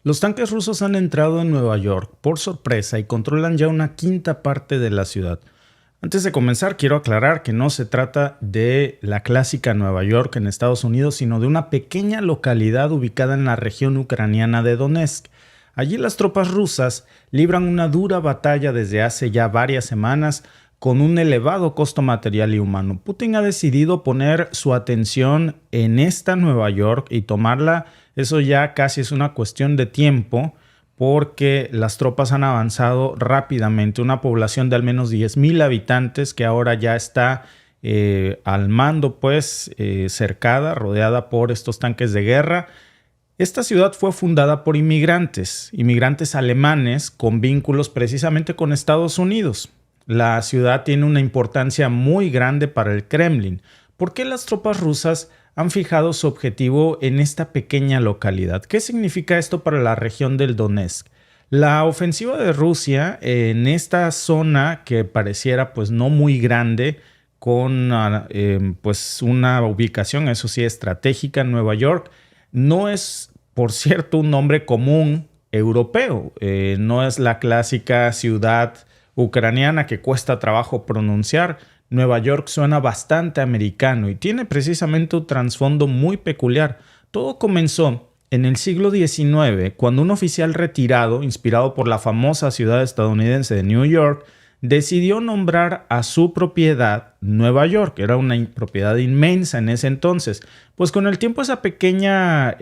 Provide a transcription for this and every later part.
Los tanques rusos han entrado en Nueva York por sorpresa y controlan ya una quinta parte de la ciudad. Antes de comenzar, quiero aclarar que no se trata de la clásica Nueva York en Estados Unidos, sino de una pequeña localidad ubicada en la región ucraniana de Donetsk. Allí las tropas rusas libran una dura batalla desde hace ya varias semanas con un elevado costo material y humano. Putin ha decidido poner su atención en esta Nueva York y tomarla. Eso ya casi es una cuestión de tiempo porque las tropas han avanzado rápidamente. Una población de al menos 10,000 habitantes que ahora ya está al mando, cercada, rodeada por estos tanques de guerra. Esta ciudad fue fundada por inmigrantes alemanes con vínculos precisamente con Estados Unidos. La ciudad tiene una importancia muy grande para el Kremlin. ¿Por qué las tropas rusas han fijado su objetivo en esta pequeña localidad? ¿Qué significa esto para la región del Donetsk? La ofensiva de Rusia en esta zona que pareciera no muy grande, con una ubicación, eso sí, estratégica en Nueva York, no es, por cierto, un nombre común europeo. No es la clásica ciudad ucraniana que cuesta trabajo pronunciar. Nueva York suena bastante americano y tiene precisamente un trasfondo muy peculiar. Todo comenzó en el siglo XIX, cuando un oficial retirado, inspirado por la famosa ciudad estadounidense de New York, decidió nombrar a su propiedad Nueva York. Era una propiedad inmensa en ese entonces. Pues con el tiempo esa pequeña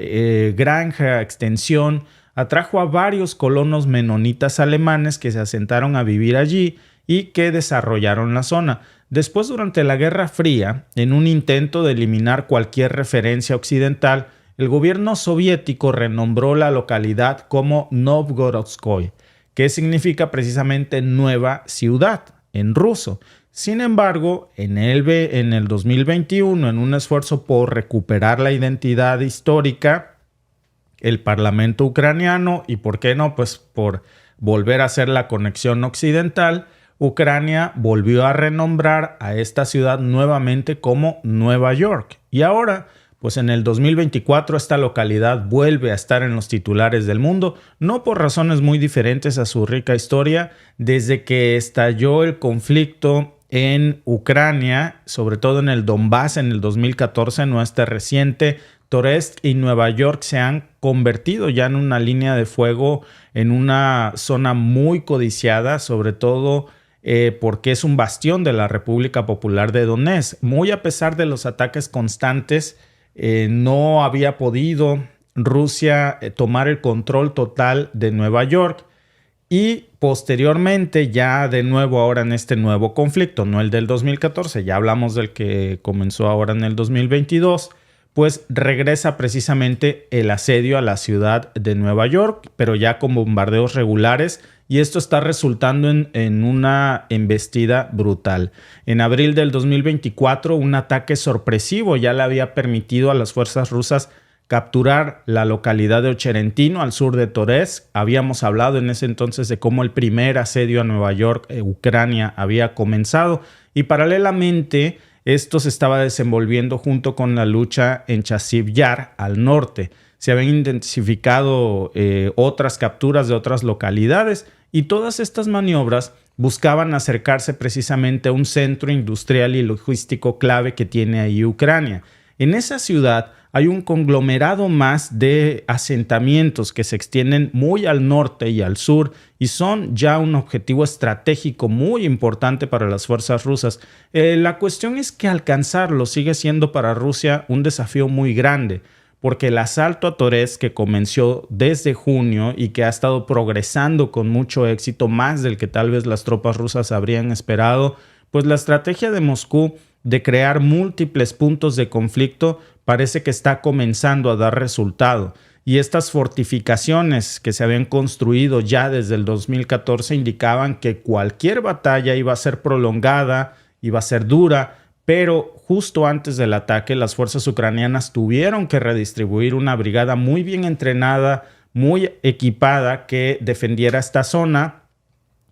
granja, extensión, atrajo a varios colonos menonitas alemanes que se asentaron a vivir allí y que desarrollaron la zona. Después, durante la Guerra Fría, en un intento de eliminar cualquier referencia occidental, el gobierno soviético renombró la localidad como Novgorodskoye, que significa precisamente nueva ciudad en ruso. Sin embargo, en el 2021, en un esfuerzo por recuperar la identidad histórica, el Parlamento ucraniano, y por qué no, por volver a hacer la conexión occidental, Ucrania volvió a renombrar a esta ciudad nuevamente como Nueva York. Y ahora, en el 2024, esta localidad vuelve a estar en los titulares del mundo, no por razones muy diferentes a su rica historia. Desde que estalló el conflicto en Ucrania, sobre todo en el Donbass en el 2014, no este reciente, Toretsk y Nueva York se han convertido ya en una línea de fuego, en una zona muy codiciada, sobre todo porque es un bastión de la República Popular de Donetsk. Muy a pesar de los ataques constantes, no había podido Rusia tomar el control total de Nueva York. Y posteriormente, ya de nuevo ahora en este nuevo conflicto, no el del 2014, ya hablamos del que comenzó ahora en el 2022, regresa precisamente el asedio a la ciudad de Nueva York, pero ya con bombardeos regulares, y esto está resultando en una embestida brutal. En abril del 2024, un ataque sorpresivo ya le había permitido a las fuerzas rusas capturar la localidad de Ocherentino, al sur de Toretsk. Habíamos hablado en ese entonces de cómo el primer asedio a Nueva York, Ucrania, había comenzado, y paralelamente esto se estaba desenvolviendo junto con la lucha en Chasiv Yar, al norte. Se habían intensificado otras capturas de otras localidades, y todas estas maniobras buscaban acercarse precisamente a un centro industrial y logístico clave que tiene ahí Ucrania. En esa ciudad hay un conglomerado más de asentamientos que se extienden muy al norte y al sur y son ya un objetivo estratégico muy importante para las fuerzas rusas. La cuestión es que alcanzarlo sigue siendo para Rusia un desafío muy grande, porque el asalto a Toretsk, que comenzó desde junio y que ha estado progresando con mucho éxito, más del que tal vez las tropas rusas habrían esperado, la estrategia de Moscú de crear múltiples puntos de conflicto parece que está comenzando a dar resultado. Y estas fortificaciones que se habían construido ya desde el 2014 indicaban que cualquier batalla iba a ser prolongada, iba a ser dura, pero justo antes del ataque las fuerzas ucranianas tuvieron que redistribuir una brigada muy bien entrenada, muy equipada, que defendiera esta zona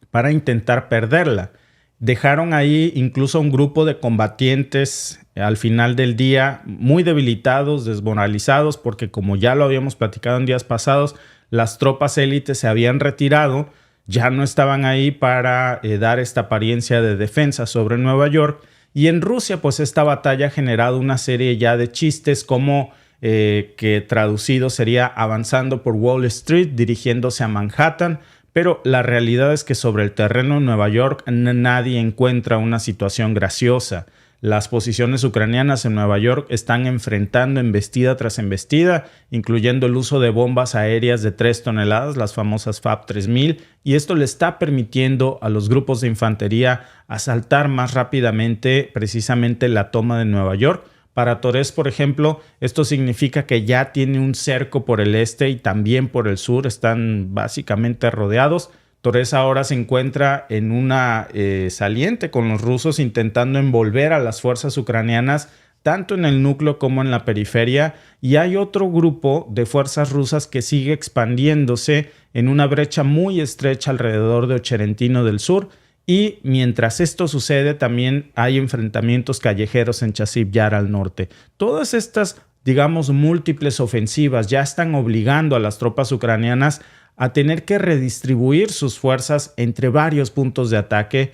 para intentar perderla. dejaron ahí incluso un grupo de combatientes al final del día muy debilitados, desmoralizados, porque como ya lo habíamos platicado en días pasados, las tropas élites se habían retirado, ya no estaban ahí para dar esta apariencia de defensa sobre Nueva York. Y en Rusia, pues esta batalla ha generado una serie ya de chistes como que traducido sería avanzando por Wall Street, dirigiéndose a Manhattan. Pero la realidad es que sobre el terreno de Nueva York nadie encuentra una situación graciosa. Las posiciones ucranianas en Nueva York están enfrentando embestida tras embestida, incluyendo el uso de bombas aéreas de 3 toneladas, las famosas FAB-3000, y esto le está permitiendo a los grupos de infantería asaltar más rápidamente precisamente la toma de Nueva York. Para Torres, por ejemplo, esto significa que ya tiene un cerco por el este y también por el sur, están básicamente rodeados. Torres ahora se encuentra en una saliente con los rusos intentando envolver a las fuerzas ucranianas tanto en el núcleo como en la periferia, y hay otro grupo de fuerzas rusas que sigue expandiéndose en una brecha muy estrecha alrededor de Ocherentino del sur. Y mientras esto sucede, también hay enfrentamientos callejeros en Chasiv Yar al norte. Todas estas, digamos, múltiples ofensivas ya están obligando a las tropas ucranianas a tener que redistribuir sus fuerzas entre varios puntos de ataque,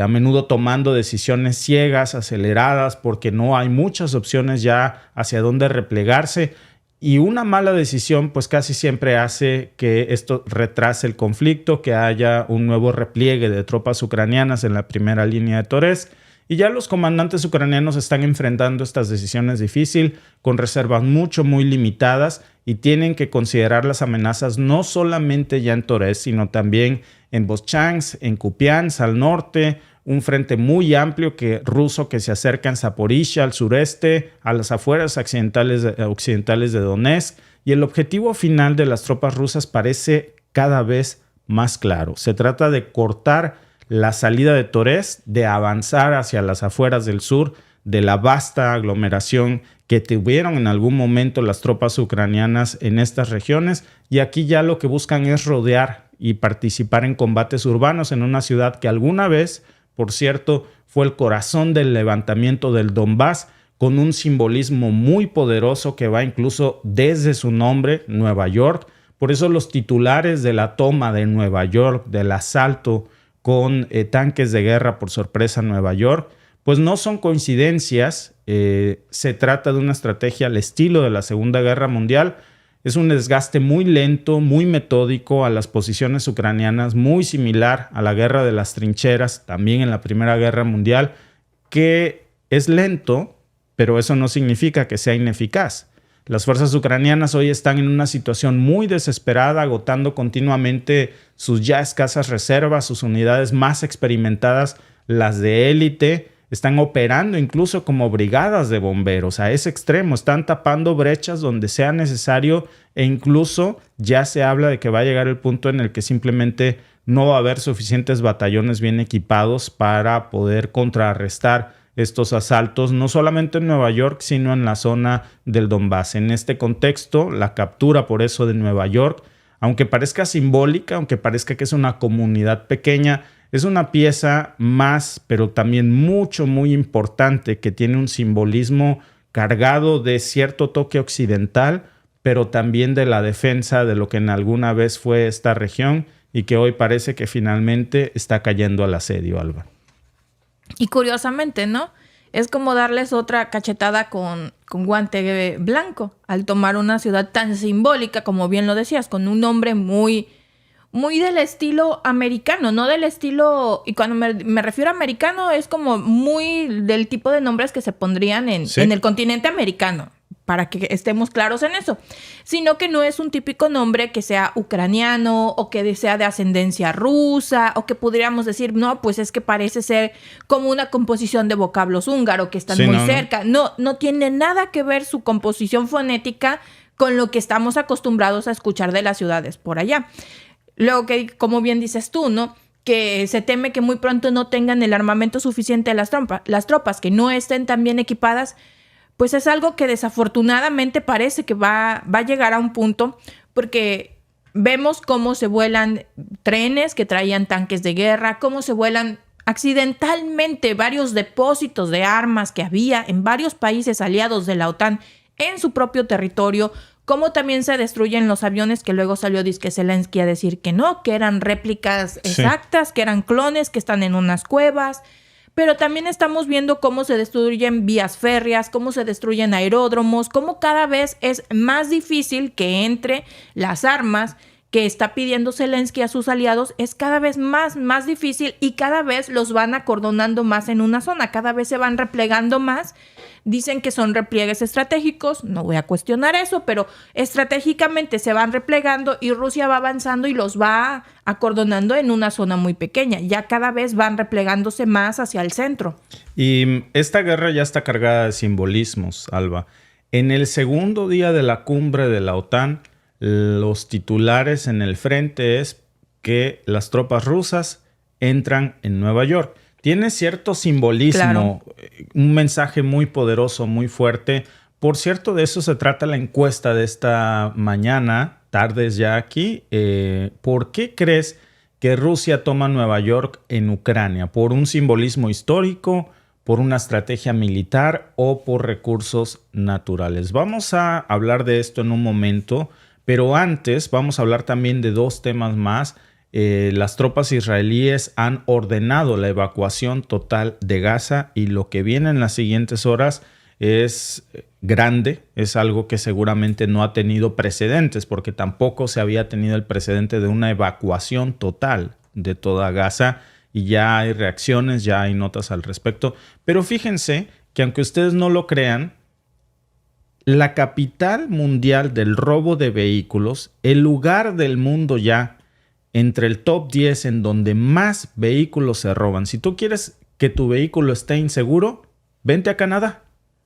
a menudo tomando decisiones ciegas, aceleradas, porque no hay muchas opciones ya hacia dónde replegarse. Y una mala decisión pues casi siempre hace que esto retrase el conflicto, que haya un nuevo repliegue de tropas ucranianas en la primera línea de Torres. Y ya los comandantes ucranianos están enfrentando estas decisiones difíciles con reservas muy limitadas y tienen que considerar las amenazas no solamente ya en Torres, sino también en Voschansk, en Kupiansk al norte, un frente muy amplio ruso que se acerca en Zaporizhia al sureste, a las afueras occidentales de Donetsk, y el objetivo final de las tropas rusas parece cada vez más claro. Se trata de cortar la salida de Torres, de avanzar hacia las afueras del sur, de la vasta aglomeración que tuvieron en algún momento las tropas ucranianas en estas regiones, y aquí ya lo que buscan es rodear y participar en combates urbanos en una ciudad que alguna vez, por cierto, fue el corazón del levantamiento del Donbass, con un simbolismo muy poderoso que va incluso desde su nombre, Nueva York. Por eso los titulares de la toma de Nueva York, del asalto con tanques de guerra por sorpresa en Nueva York, pues no son coincidencias. Se trata de una estrategia al estilo de la Segunda Guerra Mundial. Es un desgaste muy lento, muy metódico a las posiciones ucranianas, muy similar a la guerra de las trincheras, también en la Primera Guerra Mundial, que es lento, pero eso no significa que sea ineficaz. Las fuerzas ucranianas hoy están en una situación muy desesperada, agotando continuamente sus ya escasas reservas, sus unidades más experimentadas, las de élite, están operando incluso como brigadas de bomberos a ese extremo, están tapando brechas donde sea necesario, e incluso ya se habla de que va a llegar el punto en el que simplemente no va a haber suficientes batallones bien equipados para poder contrarrestar estos asaltos, no solamente en Nueva York, sino en la zona del Donbass. En este contexto, la captura por eso de Nueva York, aunque parezca simbólica, aunque parezca que es una comunidad pequeña, es una pieza más, pero también muy importante, que tiene un simbolismo cargado de cierto toque occidental, pero también de la defensa de lo que en alguna vez fue esta región y que hoy parece que finalmente está cayendo al asedio, Alba. Y curiosamente, ¿no? Es como darles otra cachetada con guante blanco al tomar una ciudad tan simbólica, como bien lo decías, con un nombre muy del estilo americano, no del estilo... Y cuando me refiero a americano, es como muy del tipo de nombres que se pondrían en el continente americano, para que estemos claros en eso. Sino que no es un típico nombre que sea ucraniano o que sea de ascendencia rusa, o que podríamos decir, no, pues es que parece ser como una composición de vocablos húngaro que están muy cerca. No tiene nada que ver su composición fonética con lo que estamos acostumbrados a escuchar de las ciudades por allá. Luego que, como bien dices tú, ¿no? Que se teme que muy pronto no tengan el armamento suficiente las tropas, que no estén tan bien equipadas, pues es algo que desafortunadamente parece que va a llegar a un punto, porque vemos cómo se vuelan trenes que traían tanques de guerra, cómo se vuelan accidentalmente varios depósitos de armas que había en varios países aliados de la OTAN en su propio territorio, como también se destruyen los aviones que luego salió disque Zelensky a decir que no, que eran réplicas exactas, que eran clones, que están en unas cuevas. Pero también estamos viendo cómo se destruyen vías férreas, cómo se destruyen aeródromos, cómo cada vez es más difícil que entre las armas que está pidiendo Zelensky a sus aliados. Es cada vez más difícil y cada vez los van acordonando más en una zona, cada vez se van replegando más. Dicen que son repliegues estratégicos, no voy a cuestionar eso, pero estratégicamente se van replegando y Rusia va avanzando y los va acordonando en una zona muy pequeña. Ya cada vez van replegándose más hacia el centro. Y esta guerra ya está cargada de simbolismos, Alba. En el segundo día de la cumbre de la OTAN, los titulares en el frente es que las tropas rusas entran en Nueva York. Tiene cierto simbolismo, claro. Un mensaje muy poderoso, muy fuerte. Por cierto, de eso se trata la encuesta de esta mañana, tardes ya aquí. ¿Por qué crees que Rusia toma Nueva York en Ucrania? ¿Por un simbolismo histórico, por una estrategia militar o por recursos naturales? Vamos a hablar de esto en un momento, pero antes vamos a hablar también de dos temas más. Las tropas israelíes han ordenado la evacuación total de Gaza y lo que viene en las siguientes horas es grande, es algo que seguramente no ha tenido precedentes porque tampoco se había tenido el precedente de una evacuación total de toda Gaza y ya hay reacciones, ya hay notas al respecto. Pero fíjense que aunque ustedes no lo crean, la capital mundial del robo de vehículos, el lugar del mundo ya entre el top 10 en donde más vehículos se roban. Si tú quieres que tu vehículo esté inseguro, vente a Canadá.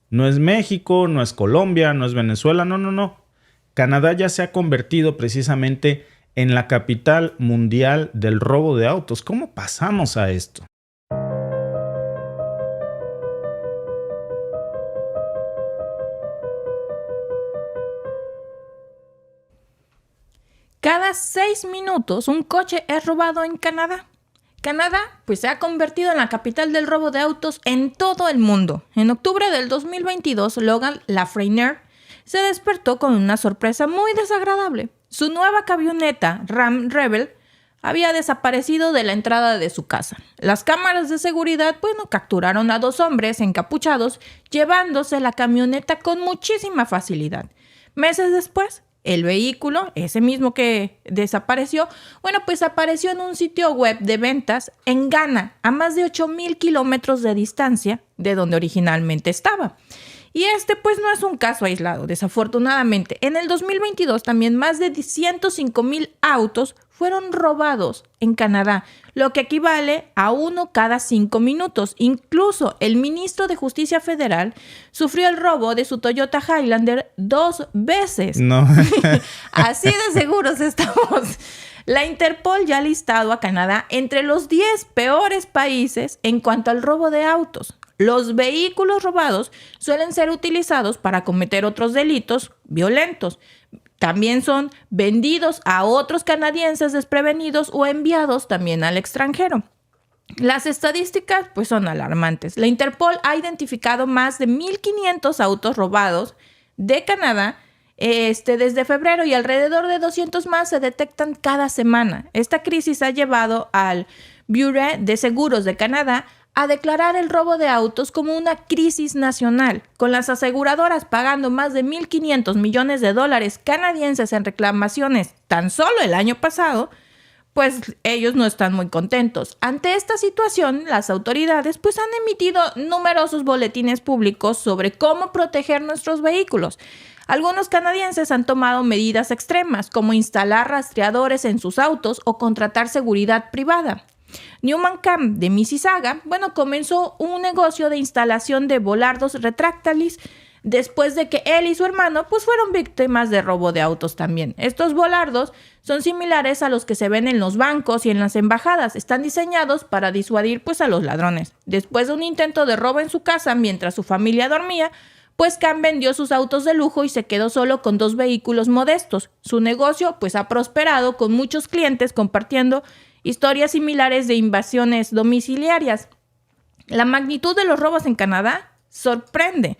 No es México, no es Colombia, no es Venezuela, no. Canadá ya se ha convertido precisamente en la capital mundial del robo de autos. ¿Cómo pasamos a esto? Cada 6 minutos un coche es robado en Canadá. Canadá pues se ha convertido en la capital del robo de autos en todo el mundo. En octubre del 2022, Logan Lafreniere se despertó con una sorpresa muy desagradable. Su nueva camioneta Ram Rebel había desaparecido de la entrada de su casa. Las cámaras de seguridad capturaron a 2 hombres encapuchados llevándose la camioneta con muchísima facilidad. Meses después, el vehículo, ese mismo que desapareció, apareció en un sitio web de ventas en Ghana, a más de 8,000 kilómetros de distancia de donde originalmente estaba. Y no es un caso aislado, desafortunadamente. En el 2022 también más de 105,000 autos fueron robados en Canadá, lo que equivale a 1 cada 5 minutos. Incluso el ministro de Justicia Federal sufrió el robo de su Toyota Highlander 2 veces. No. Así de seguros estamos. La Interpol ya ha listado a Canadá entre los 10 peores países en cuanto al robo de autos. Los vehículos robados suelen ser utilizados para cometer otros delitos violentos. También son vendidos a otros canadienses desprevenidos o enviados también al extranjero. Las estadísticas son alarmantes. La Interpol ha identificado más de 1,500 autos robados de Canadá desde febrero y alrededor de 200 más se detectan cada semana. Esta crisis ha llevado al Bureau de Seguros de Canadá a declarar el robo de autos como una crisis nacional, con las aseguradoras pagando más de $1,500 millones canadienses en reclamaciones tan solo el año pasado. Ellos no están muy contentos. Ante esta situación, las autoridades han emitido numerosos boletines públicos sobre cómo proteger nuestros vehículos. Algunos canadienses han tomado medidas extremas, como instalar rastreadores en sus autos o contratar seguridad privada. Newman Camp de Mississauga, comenzó un negocio de instalación de volardos retráctiles después de que él y su hermano fueron víctimas de robo de autos también. Estos volardos son similares a los que se ven en los bancos y en las embajadas. Están diseñados para disuadir a los ladrones. Después de un intento de robo en su casa mientras su familia dormía, Cam vendió sus autos de lujo y se quedó solo con 2 vehículos modestos. Su negocio ha prosperado con muchos clientes compartiendo historias similares de invasiones domiciliarias. La magnitud de los robos en Canadá sorprende,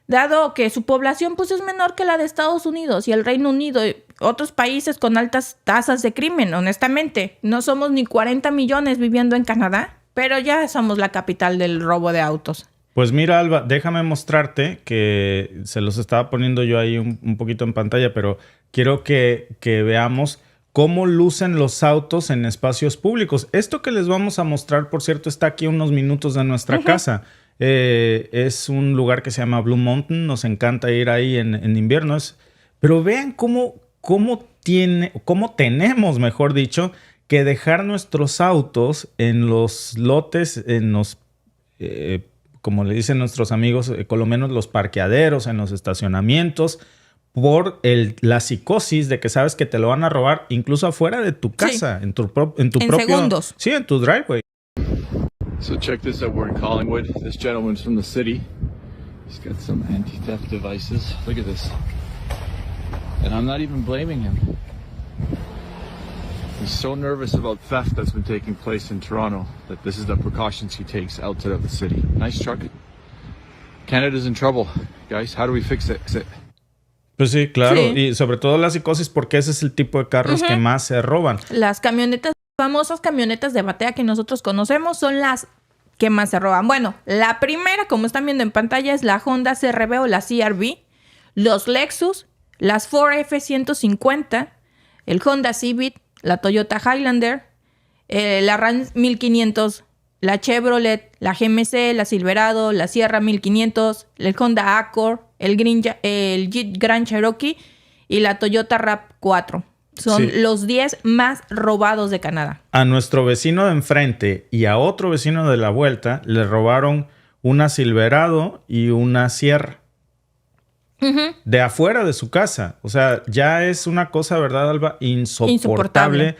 dado que su población pues, es menor que la de Estados Unidos y el Reino Unido y otros países con altas tasas de crimen. Honestamente, no somos ni 40 millones viviendo en Canadá, pero ya somos la capital del robo de autos. Pues mira, Alba, déjame mostrarte que se los estaba poniendo yo ahí un poquito en pantalla, pero quiero que veamos cómo lucen los autos en espacios públicos. Esto que les vamos a mostrar, por cierto, está aquí a unos minutos de nuestra casa. Es un lugar que se llama Blue Mountain. Nos encanta ir ahí en invierno. Pero vean cómo tenemos, mejor dicho, que dejar nuestros autos en los lotes, en los... como le dicen nuestros amigos colombianos, los parqueaderos, en los estacionamientos, por la psicosis de que sabes que te lo van a robar incluso afuera de tu casa, sí. en tu propio... segundos. Sí, en tu driveway. So check this out, we're in Collingwood. This gentleman's from the city. He's got some anti-theft devices. Look at this. And I'm not even blaming him. He's so nervous about theft that's been taking place in Toronto that this is the precautions he takes outside of the city. Nice truck. Canada's in trouble, guys. How do we fix it? Pues sí, claro. Sí. Y sobre todo la psicosis porque ese es el tipo de carros que más se roban. Las camionetas, famosas camionetas de batea que nosotros conocemos son las que más se roban. Bueno, la primera, como están viendo en pantalla, es la Honda CR-V o la CR-V, los Lexus, las Ford F-150, el Honda Civic, la Toyota Highlander, la Ram 1500, la Chevrolet, la GMC, la Silverado, la Sierra 1500, el Honda Accord, el Jeep Grand Cherokee y la Toyota RAV4. Son los 10 más robados de Canadá. A nuestro vecino de enfrente y a otro vecino de la vuelta le robaron una Silverado y una Sierra. De afuera de su casa. O sea, ya es una cosa, ¿verdad, Alba? Insoportable.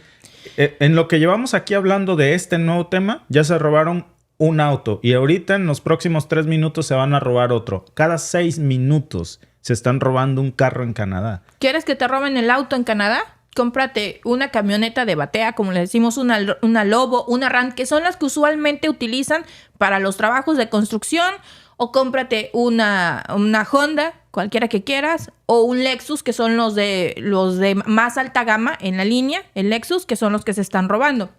En lo que llevamos aquí hablando de este nuevo tema, ya se robaron un auto. Y ahorita en los próximos 3 minutos se van a robar otro. Cada 6 minutos se están robando un carro en Canadá. ¿Quieres que te roben el auto en Canadá? Cómprate una camioneta de batea, como le decimos, una Lobo, una Ram, que son las que usualmente utilizan para los trabajos de construcción. O cómprate una Honda, cualquiera que quieras, o un Lexus, que son los de más alta gama en la línea, el Lexus, que son los que se están robando.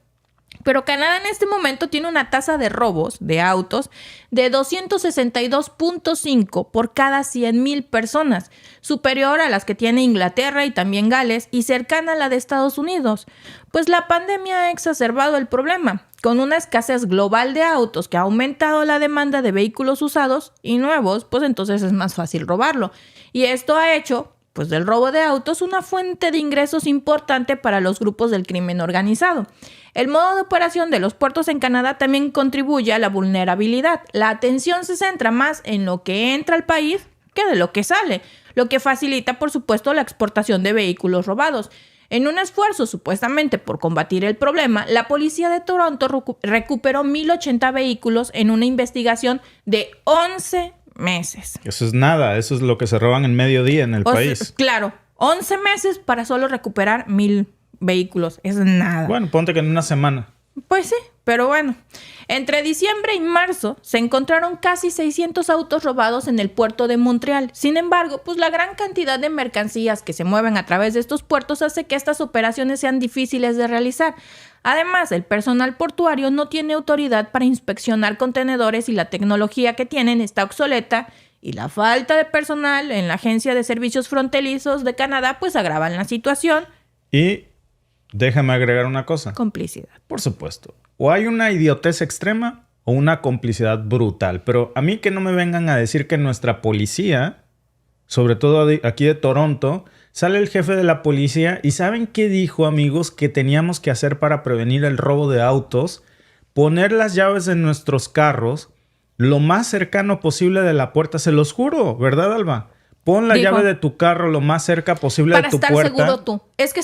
Pero Canadá en este momento tiene una tasa de robos de autos de 262.5 por cada 100,000 personas, superior a las que tiene Inglaterra y también Gales y cercana a la de Estados Unidos. Pues la pandemia ha exacerbado el problema, con una escasez global de autos que ha aumentado la demanda de vehículos usados y nuevos, pues entonces es más fácil robarlo. Y esto ha hecho pues del robo de autos una fuente de ingresos importante para los grupos del crimen organizado. El modo de operación de los puertos en Canadá también contribuye a la vulnerabilidad. La atención se centra más en lo que entra al país que de lo que sale, lo que facilita, por supuesto, la exportación de vehículos robados. En un esfuerzo supuestamente por combatir el problema, la policía de Toronto recuperó 1,080 vehículos en una investigación de 11 meses. Eso es nada, eso es lo que se roban en medio día en el país. Claro, 11 meses para solo recuperar 1,000 vehículos, es nada. Bueno, ponte que en una semana. Pues sí, pero bueno. Entre diciembre y marzo se encontraron casi 600 autos robados en el puerto de Montreal. Sin embargo, pues la gran cantidad de mercancías que se mueven a través de estos puertos hace que estas operaciones sean difíciles de realizar. Además, el personal portuario no tiene autoridad para inspeccionar contenedores y la tecnología que tienen está obsoleta y la falta de personal en la Agencia de Servicios Fronterizos de Canadá pues agravan la situación. Y déjame agregar una cosa. Complicidad. Por supuesto. O hay una idiotez extrema o una complicidad brutal. Pero a mí que no me vengan a decir que nuestra policía, sobre todo aquí de Toronto, sale el jefe de la policía y ¿saben qué dijo, amigos? Que teníamos que hacer para prevenir el robo de autos. Poner las llaves en nuestros carros lo más cercano posible de la puerta. Se los juro, ¿verdad, Alba? Pon la llave de tu carro lo más cerca posible de tu puerta. Para estar seguro tú. Es que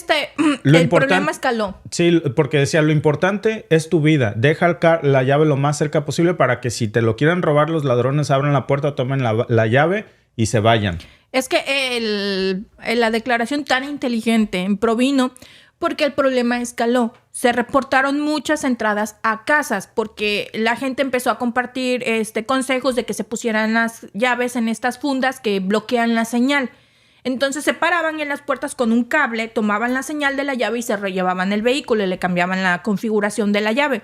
el problema escaló. Sí, porque decía, lo importante es tu vida. Deja la llave lo más cerca posible para que si te lo quieren robar, los ladrones abran la puerta, tomen la llave y se vayan. Es que la declaración tan inteligente provino Porque el problema escaló. Se reportaron muchas entradas a casas porque la gente empezó a compartir consejos de que se pusieran las llaves en estas fundas que bloquean la señal. Entonces se paraban en las puertas con un cable, tomaban la señal de la llave y se rellevaban el vehículo y le cambiaban la configuración de la llave.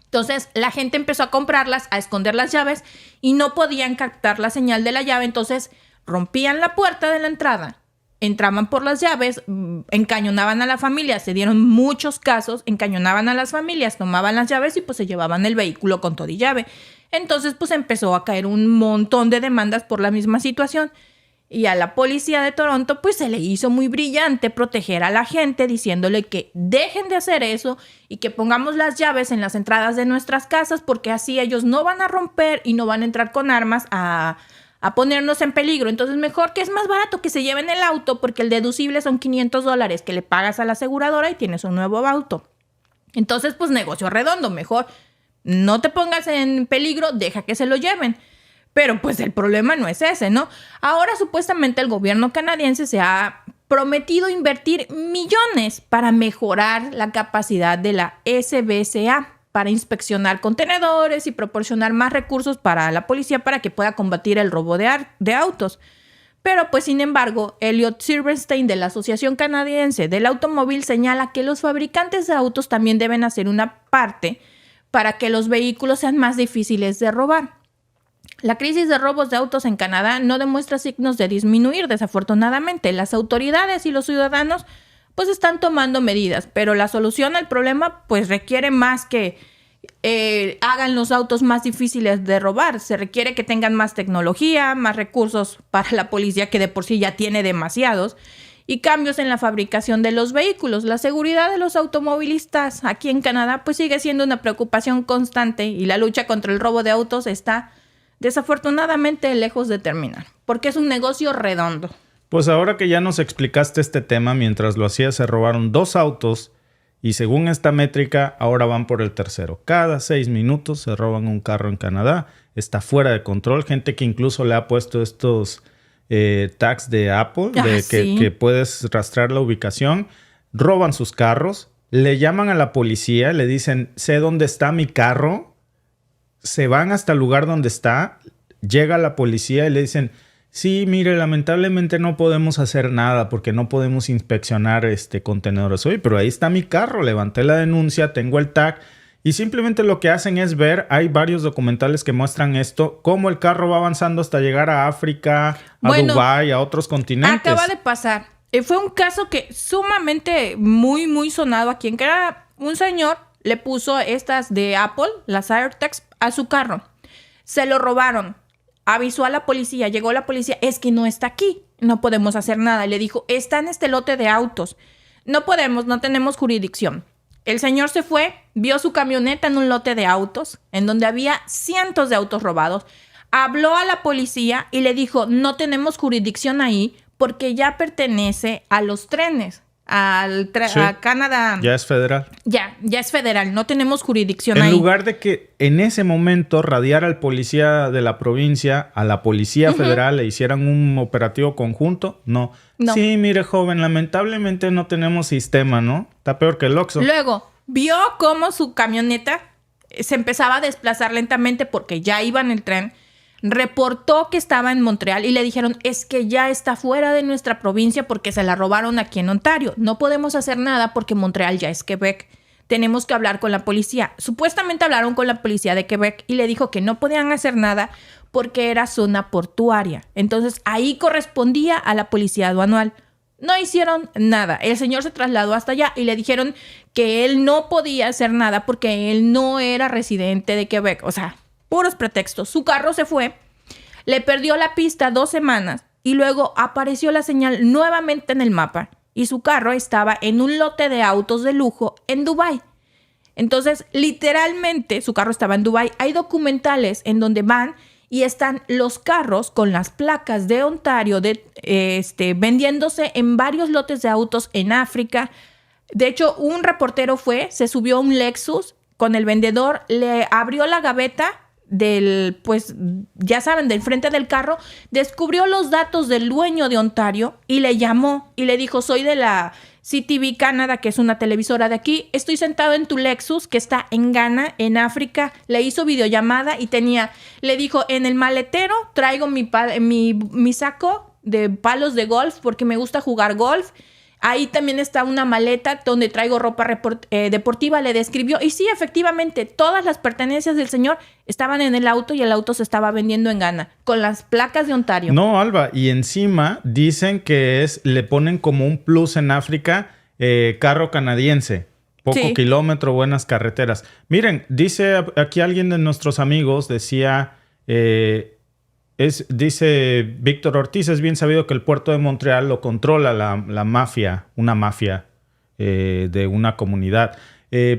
Entonces la gente empezó a comprarlas, a esconder las llaves y no podían captar la señal de la llave. Entonces rompían la puerta de la entrada, entraban por las llaves, encañonaban a la familia. Se dieron muchos casos, encañonaban a las familias, tomaban las llaves y pues se llevaban el vehículo con todo y llave. Entonces pues empezó a caer un montón de demandas por la misma situación. Y a la policía de Toronto pues se le hizo muy brillante proteger a la gente diciéndole que dejen de hacer eso y que pongamos las llaves en las entradas de nuestras casas porque así ellos no van a romper y no van a entrar con armas a ponernos en peligro. Entonces mejor, que es más barato que se lleven el auto porque el deducible son $500 que le pagas a la aseguradora y tienes un nuevo auto. Entonces pues negocio redondo, mejor no te pongas en peligro, deja que se lo lleven. Pero pues el problema no es ese, ¿no? Ahora supuestamente el gobierno canadiense se ha prometido invertir millones para mejorar la capacidad de la SBCA, para inspeccionar contenedores y proporcionar más recursos para la policía para que pueda combatir el robo de autos. Pero pues sin embargo, Elliot Silverstein de la Asociación Canadiense del Automóvil señala que los fabricantes de autos también deben hacer una parte para que los vehículos sean más difíciles de robar. La crisis de robos de autos en Canadá no demuestra signos de disminuir, desafortunadamente. Las autoridades y los ciudadanos pues están tomando medidas, pero la solución al problema pues requiere más que hagan los autos más difíciles de robar. Se requiere que tengan más tecnología, más recursos para la policía, que de por sí ya tiene demasiados, y cambios en la fabricación de los vehículos. La seguridad de los automovilistas aquí en Canadá pues sigue siendo una preocupación constante y la lucha contra el robo de autos está desafortunadamente lejos de terminar, porque es un negocio redondo. Pues ahora que ya nos explicaste este tema, mientras lo hacías se robaron 2 autos y según esta métrica ahora van por el tercero. Cada 6 minutos se roban un carro en Canadá. Está fuera de control. Gente que incluso le ha puesto estos tags de Apple, que puedes rastrear la ubicación. Roban sus carros, le llaman a la policía, le dicen, sé dónde está mi carro. Se van hasta el lugar donde está, llega la policía y le dicen, sí, mire, lamentablemente no podemos hacer nada porque no podemos inspeccionar contenedores. Oye, pero ahí está mi carro, levanté la denuncia, tengo el tag. Y simplemente lo que hacen es ver, hay varios documentales que muestran esto, cómo el carro va avanzando hasta llegar a África, a Dubái, a otros continentes. Acaba de pasar. Fue un caso que sumamente muy, muy sonado aquí en Canadá. Un señor le puso estas de Apple, las AirTags, a su carro. Se lo robaron. Avisó a la policía. Llegó la policía. Es que no está aquí. No podemos hacer nada. Le dijo, está en este lote de autos. No podemos, no tenemos jurisdicción. El señor se fue, vio su camioneta en un lote de autos, en donde había cientos de autos robados. Habló a la policía y le dijo, no tenemos jurisdicción ahí porque ya pertenece a los trenes. A Canadá. Ya es federal. Ya es federal. No tenemos jurisdicción ahí. En lugar de que en ese momento radiara al policía de la provincia a la policía federal e hicieran un operativo conjunto, no. Sí, mire, joven, lamentablemente no tenemos sistema, ¿no? Está peor que el Oxxo. Luego, vio cómo su camioneta se empezaba a desplazar lentamente porque ya iba en el tren. Reportó que estaba en Montreal y le dijeron, es que ya está fuera de nuestra provincia porque se la robaron aquí en Ontario. No podemos hacer nada porque Montreal ya es Quebec. Tenemos que hablar con la policía. Supuestamente hablaron con la policía de Quebec y le dijo que no podían hacer nada porque era zona portuaria. Entonces ahí correspondía a la policía aduanal. No hicieron nada. El señor se trasladó hasta allá y le dijeron que él no podía hacer nada porque él no era residente de Quebec. O sea, puros pretextos. Su carro se fue, le perdió la pista 2 semanas y luego apareció la señal nuevamente en el mapa y su carro estaba en un lote de autos de lujo en Dubái. Entonces, literalmente, su carro estaba en Dubái. Hay documentales en donde van y están los carros con las placas de Ontario vendiéndose en varios lotes de autos en África. De hecho, un reportero se subió a un Lexus con el vendedor, le abrió la gaveta del frente del carro, descubrió los datos del dueño de Ontario y le llamó y le dijo, soy de la CTV Canadá, que es una televisora de aquí. Estoy sentado en tu Lexus, que está en Ghana, en África. Le hizo videollamada y le dijo, en el maletero traigo mi saco de palos de golf porque me gusta jugar golf. Ahí también está una maleta donde traigo ropa deportiva, le describió. Y sí, efectivamente, todas las pertenencias del señor estaban en el auto y el auto se estaba vendiendo en Ghana, con las placas de Ontario. No, Alba, y encima dicen que le ponen como un plus en África, carro canadiense. Poco kilómetro, buenas carreteras. Miren, dice aquí alguien de nuestros amigos, decía... dice Víctor Ortiz, es bien sabido que el puerto de Montreal lo controla la mafia, una mafia de una comunidad.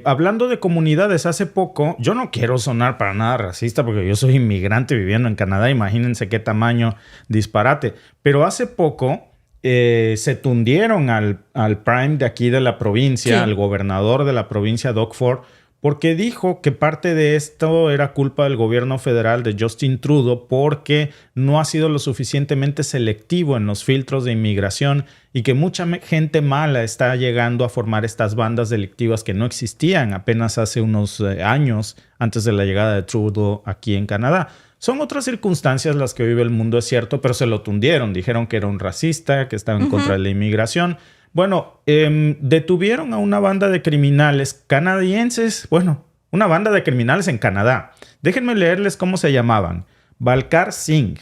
Hablando de comunidades, hace poco, yo no quiero sonar para nada racista porque yo soy inmigrante viviendo en Canadá, imagínense qué tamaño disparate, pero hace poco se tundieron al Prime de aquí de la provincia, al gobernador de la provincia, Doug Ford, porque dijo que parte de esto era culpa del gobierno federal de Justin Trudeau porque no ha sido lo suficientemente selectivo en los filtros de inmigración y que mucha gente mala está llegando a formar estas bandas delictivas que no existían apenas hace unos años antes de la llegada de Trudeau aquí en Canadá. Son otras circunstancias las que vive el mundo, es cierto, pero se lo tundieron. Dijeron que era un racista, que estaba en contra de la inmigración. Bueno, detuvieron a una banda de criminales canadienses. Bueno, una banda de criminales en Canadá. Déjenme leerles cómo se llamaban. Balkar Singh,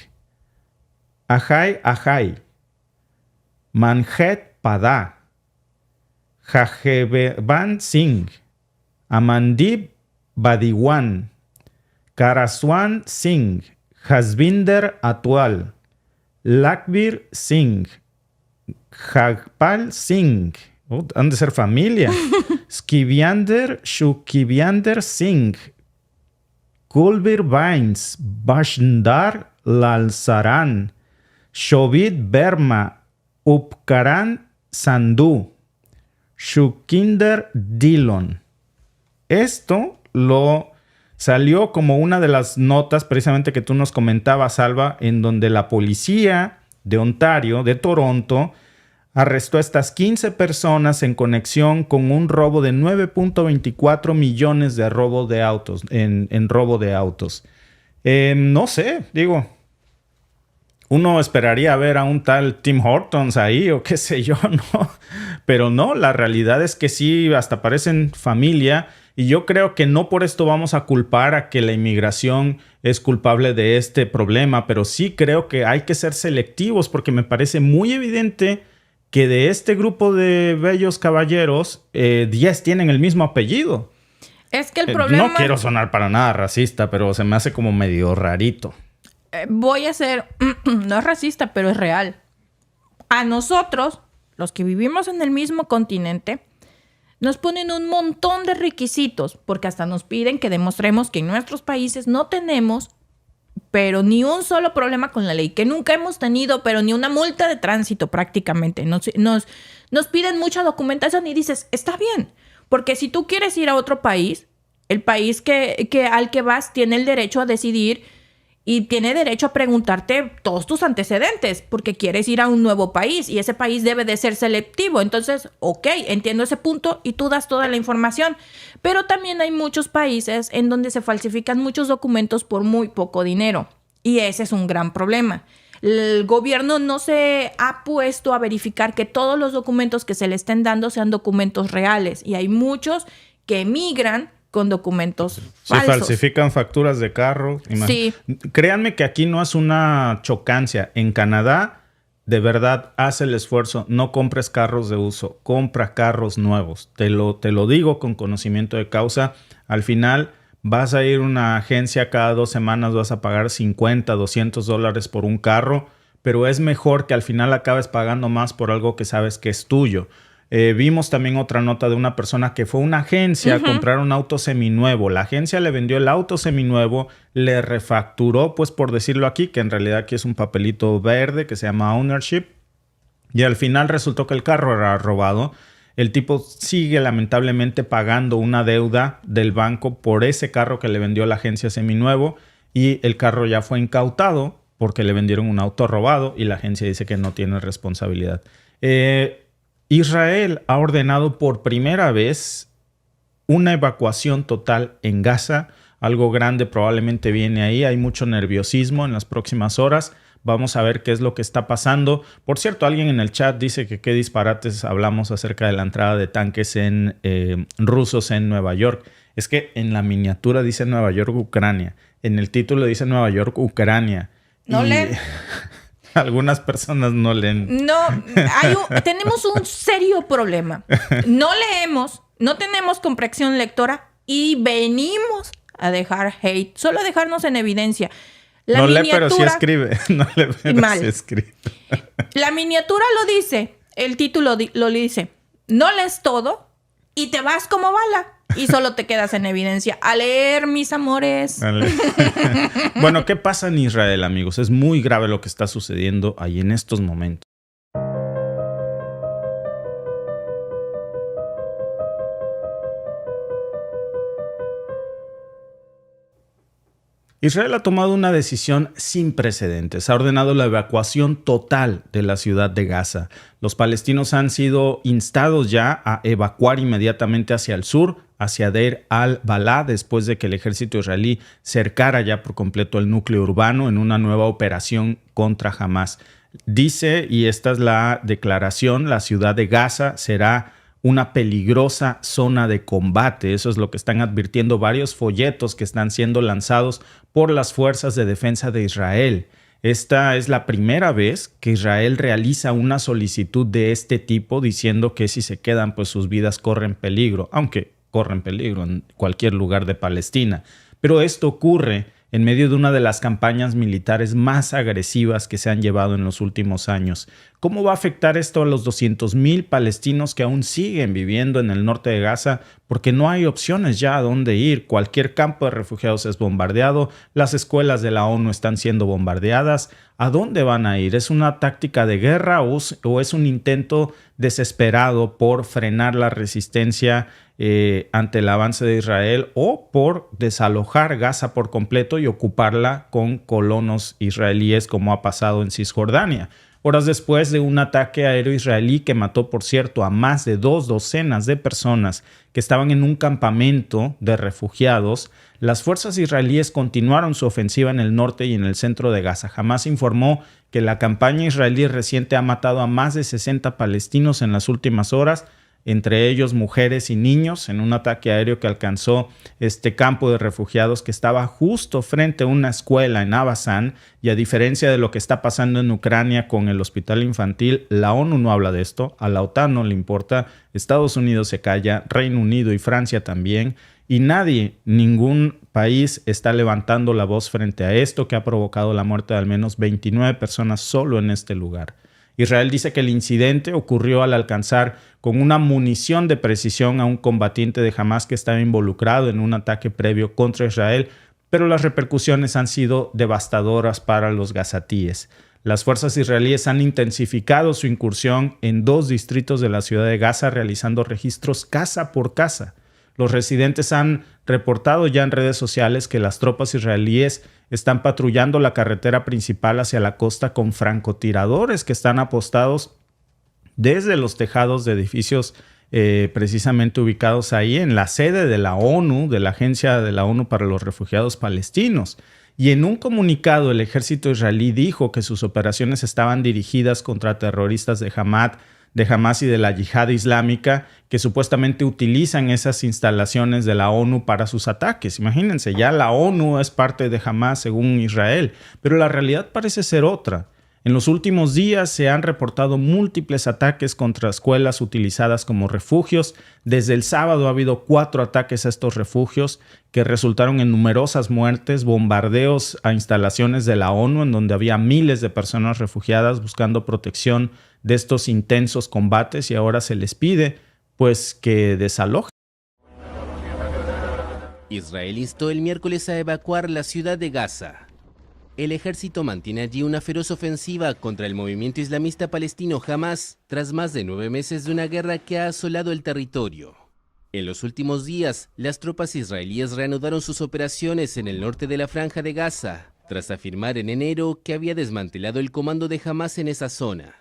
Ajay Ajay, Manjet Pada, Jajeban Singh, Amandip Badiwan, Karaswan Singh, Jasbinder Atwal, Lakbir Singh, Jagpal Singh, han de ser familia, Shukiviander Singh, Kulbir Bains, Bashdar Lalsaran, Shobit Verma, Upkaran Sandhu, Shukinder Dillon. Esto lo salió como una de las notas precisamente que tú nos comentabas, Alba, en donde la policía de Ontario, de Toronto, arrestó a estas 15 personas en conexión con un robo de 9.24 millones de robo de autos, en robo de autos. No sé, digo, uno esperaría ver a un tal Tim Hortons ahí o qué sé yo, ¿no? Pero no, la realidad es que sí, hasta parecen familia. Y yo creo que no por esto vamos a culpar a que la inmigración es culpable de este problema, pero sí creo que hay que ser selectivos porque me parece muy evidente que de este grupo de bellos caballeros, 10 tienen el mismo apellido. Es que el problema... No quiero sonar para nada racista, pero se me hace como medio rarito. Voy a ser... no es racista, pero es real. A nosotros, los que vivimos en el mismo continente, nos ponen un montón de requisitos, porque hasta nos piden que demostremos que en nuestros países no tenemos, pero ni un solo problema con la ley, que nunca hemos tenido, pero ni una multa de tránsito prácticamente. Nos piden mucha documentación y dices, está bien, porque si tú quieres ir a otro país, el país al que vas tiene el derecho a decidir y tiene derecho a preguntarte todos tus antecedentes, porque quieres ir a un nuevo país y ese país debe de ser selectivo. Entonces, ok, entiendo ese punto y tú das toda la información. Pero también hay muchos países en donde se falsifican muchos documentos por muy poco dinero. Y ese es un gran problema. El gobierno no se ha puesto a verificar que todos los documentos que se le estén dando sean documentos reales. Y hay muchos que emigran con documentos falsos. Se falsifican facturas de carro. Sí. Créanme que aquí no es una chocancia. En Canadá, de verdad, haz el esfuerzo. No compres carros de uso. Compra carros nuevos. Te lo digo con conocimiento de causa. Al final, vas a ir a una agencia cada 2 semanas, vas a pagar $50, $200 por un carro, pero es mejor que al final acabes pagando más por algo que sabes que es tuyo. Vimos también otra nota de una persona que fue a una agencia a comprar un auto seminuevo. La agencia le vendió el auto seminuevo, le refacturó, pues por decirlo aquí, que en realidad aquí es un papelito verde que se llama ownership. Y al final resultó que el carro era robado. El tipo sigue lamentablemente pagando una deuda del banco por ese carro que le vendió la agencia seminuevo. Y el carro ya fue incautado porque le vendieron un auto robado y la agencia dice que no tiene responsabilidad. Israel ha ordenado por primera vez una evacuación total en Gaza. Algo grande probablemente viene ahí. Hay mucho nerviosismo en las próximas horas. Vamos a ver qué es lo que está pasando. Por cierto, alguien en el chat dice que qué disparates hablamos acerca de la entrada de tanques rusos en Nueva York. Es que en la miniatura dice Nueva York, Ucrania. En el título dice Nueva York, Ucrania. ¿No leen? Algunas personas no leen. No, tenemos un serio problema. No leemos, no tenemos comprensión lectora y venimos a dejar hate, solo a dejarnos en evidencia. No lee, pero sí escribe. No lee, pero sí escribe. La miniatura lo dice, el título lo dice. No lees todo y te vas como bala y solo te quedas en evidencia. A leer, mis amores. Bueno, ¿qué pasa en Israel, amigos? Es muy grave lo que está sucediendo ahí en estos momentos. Israel ha tomado una decisión sin precedentes. Ha ordenado la evacuación total de la ciudad de Gaza. Los palestinos han sido instados ya a evacuar inmediatamente hacia el sur, hacia Deir al-Balá, después de que el ejército israelí cercara ya por completo el núcleo urbano en una nueva operación contra Hamás. Dice, y esta es la declaración, la ciudad de Gaza será una peligrosa zona de combate. Eso es lo que están advirtiendo varios folletos que están siendo lanzados por las fuerzas de defensa de Israel. Esta es la primera vez que Israel realiza una solicitud de este tipo, diciendo que si se quedan, pues sus vidas corren peligro, aunque corren peligro en cualquier lugar de Palestina. Pero esto ocurre en medio de una de las campañas militares más agresivas que se han llevado en los últimos años. ¿Cómo va a afectar esto a los 200,000 palestinos que aún siguen viviendo en el norte de Gaza? Porque no hay opciones ya a dónde ir. Cualquier campo de refugiados es bombardeado, las escuelas de la ONU están siendo bombardeadas. ¿A dónde van a ir? ¿Es una táctica de guerra o es un intento desesperado por frenar la resistencia ante el avance de Israel o por desalojar Gaza por completo y ocuparla con colonos israelíes, como ha pasado en Cisjordania? Horas después de un ataque aéreo israelí que mató, por cierto, a más de 2 docenas de personas que estaban en un campamento de refugiados, las fuerzas israelíes continuaron su ofensiva en el norte y en el centro de Gaza. Hamás informó que la campaña israelí reciente ha matado a más de 60 palestinos en las últimas horas, entre ellos mujeres y niños, en un ataque aéreo que alcanzó este campo de refugiados que estaba justo frente a una escuela en Abasán. Y a diferencia de lo que está pasando en Ucrania con el hospital infantil, la ONU no habla de esto, a la OTAN no le importa, Estados Unidos se calla, Reino Unido y Francia también, y nadie, ningún país está levantando la voz frente a esto que ha provocado la muerte de al menos 29 personas solo en este lugar. Israel dice que el incidente ocurrió al alcanzar con una munición de precisión a un combatiente de Hamás que estaba involucrado en un ataque previo contra Israel, pero las repercusiones han sido devastadoras para los gazatíes. Las fuerzas israelíes han intensificado su incursión en 2 distritos de la ciudad de Gaza, realizando registros casa por casa. Los residentes han reportado ya en redes sociales que las tropas israelíes están patrullando la carretera principal hacia la costa con francotiradores que están apostados desde los tejados de edificios precisamente ubicados ahí en la sede de la ONU, de la Agencia de la ONU para los Refugiados Palestinos. Y en un comunicado el ejército israelí dijo que sus operaciones estaban dirigidas contra terroristas de Hamás y de la Yihad Islámica, que supuestamente utilizan esas instalaciones de la ONU para sus ataques. Imagínense, ya la ONU es parte de Hamás según Israel, pero la realidad parece ser otra. En los últimos días se han reportado múltiples ataques contra escuelas utilizadas como refugios. Desde el sábado ha habido 4 ataques a estos refugios que resultaron en numerosas muertes, bombardeos a instalaciones de la ONU en donde había miles de personas refugiadas buscando protección de estos intensos combates, y ahora se les pide pues que desalojen. Israel instó el miércoles a evacuar la ciudad de Gaza. El ejército mantiene allí una feroz ofensiva contra el movimiento islamista palestino Hamás tras más de 9 meses de una guerra que ha asolado el territorio. En los últimos días, las tropas israelíes reanudaron sus operaciones en el norte de la Franja de Gaza, tras afirmar en enero que había desmantelado el comando de Hamás en esa zona.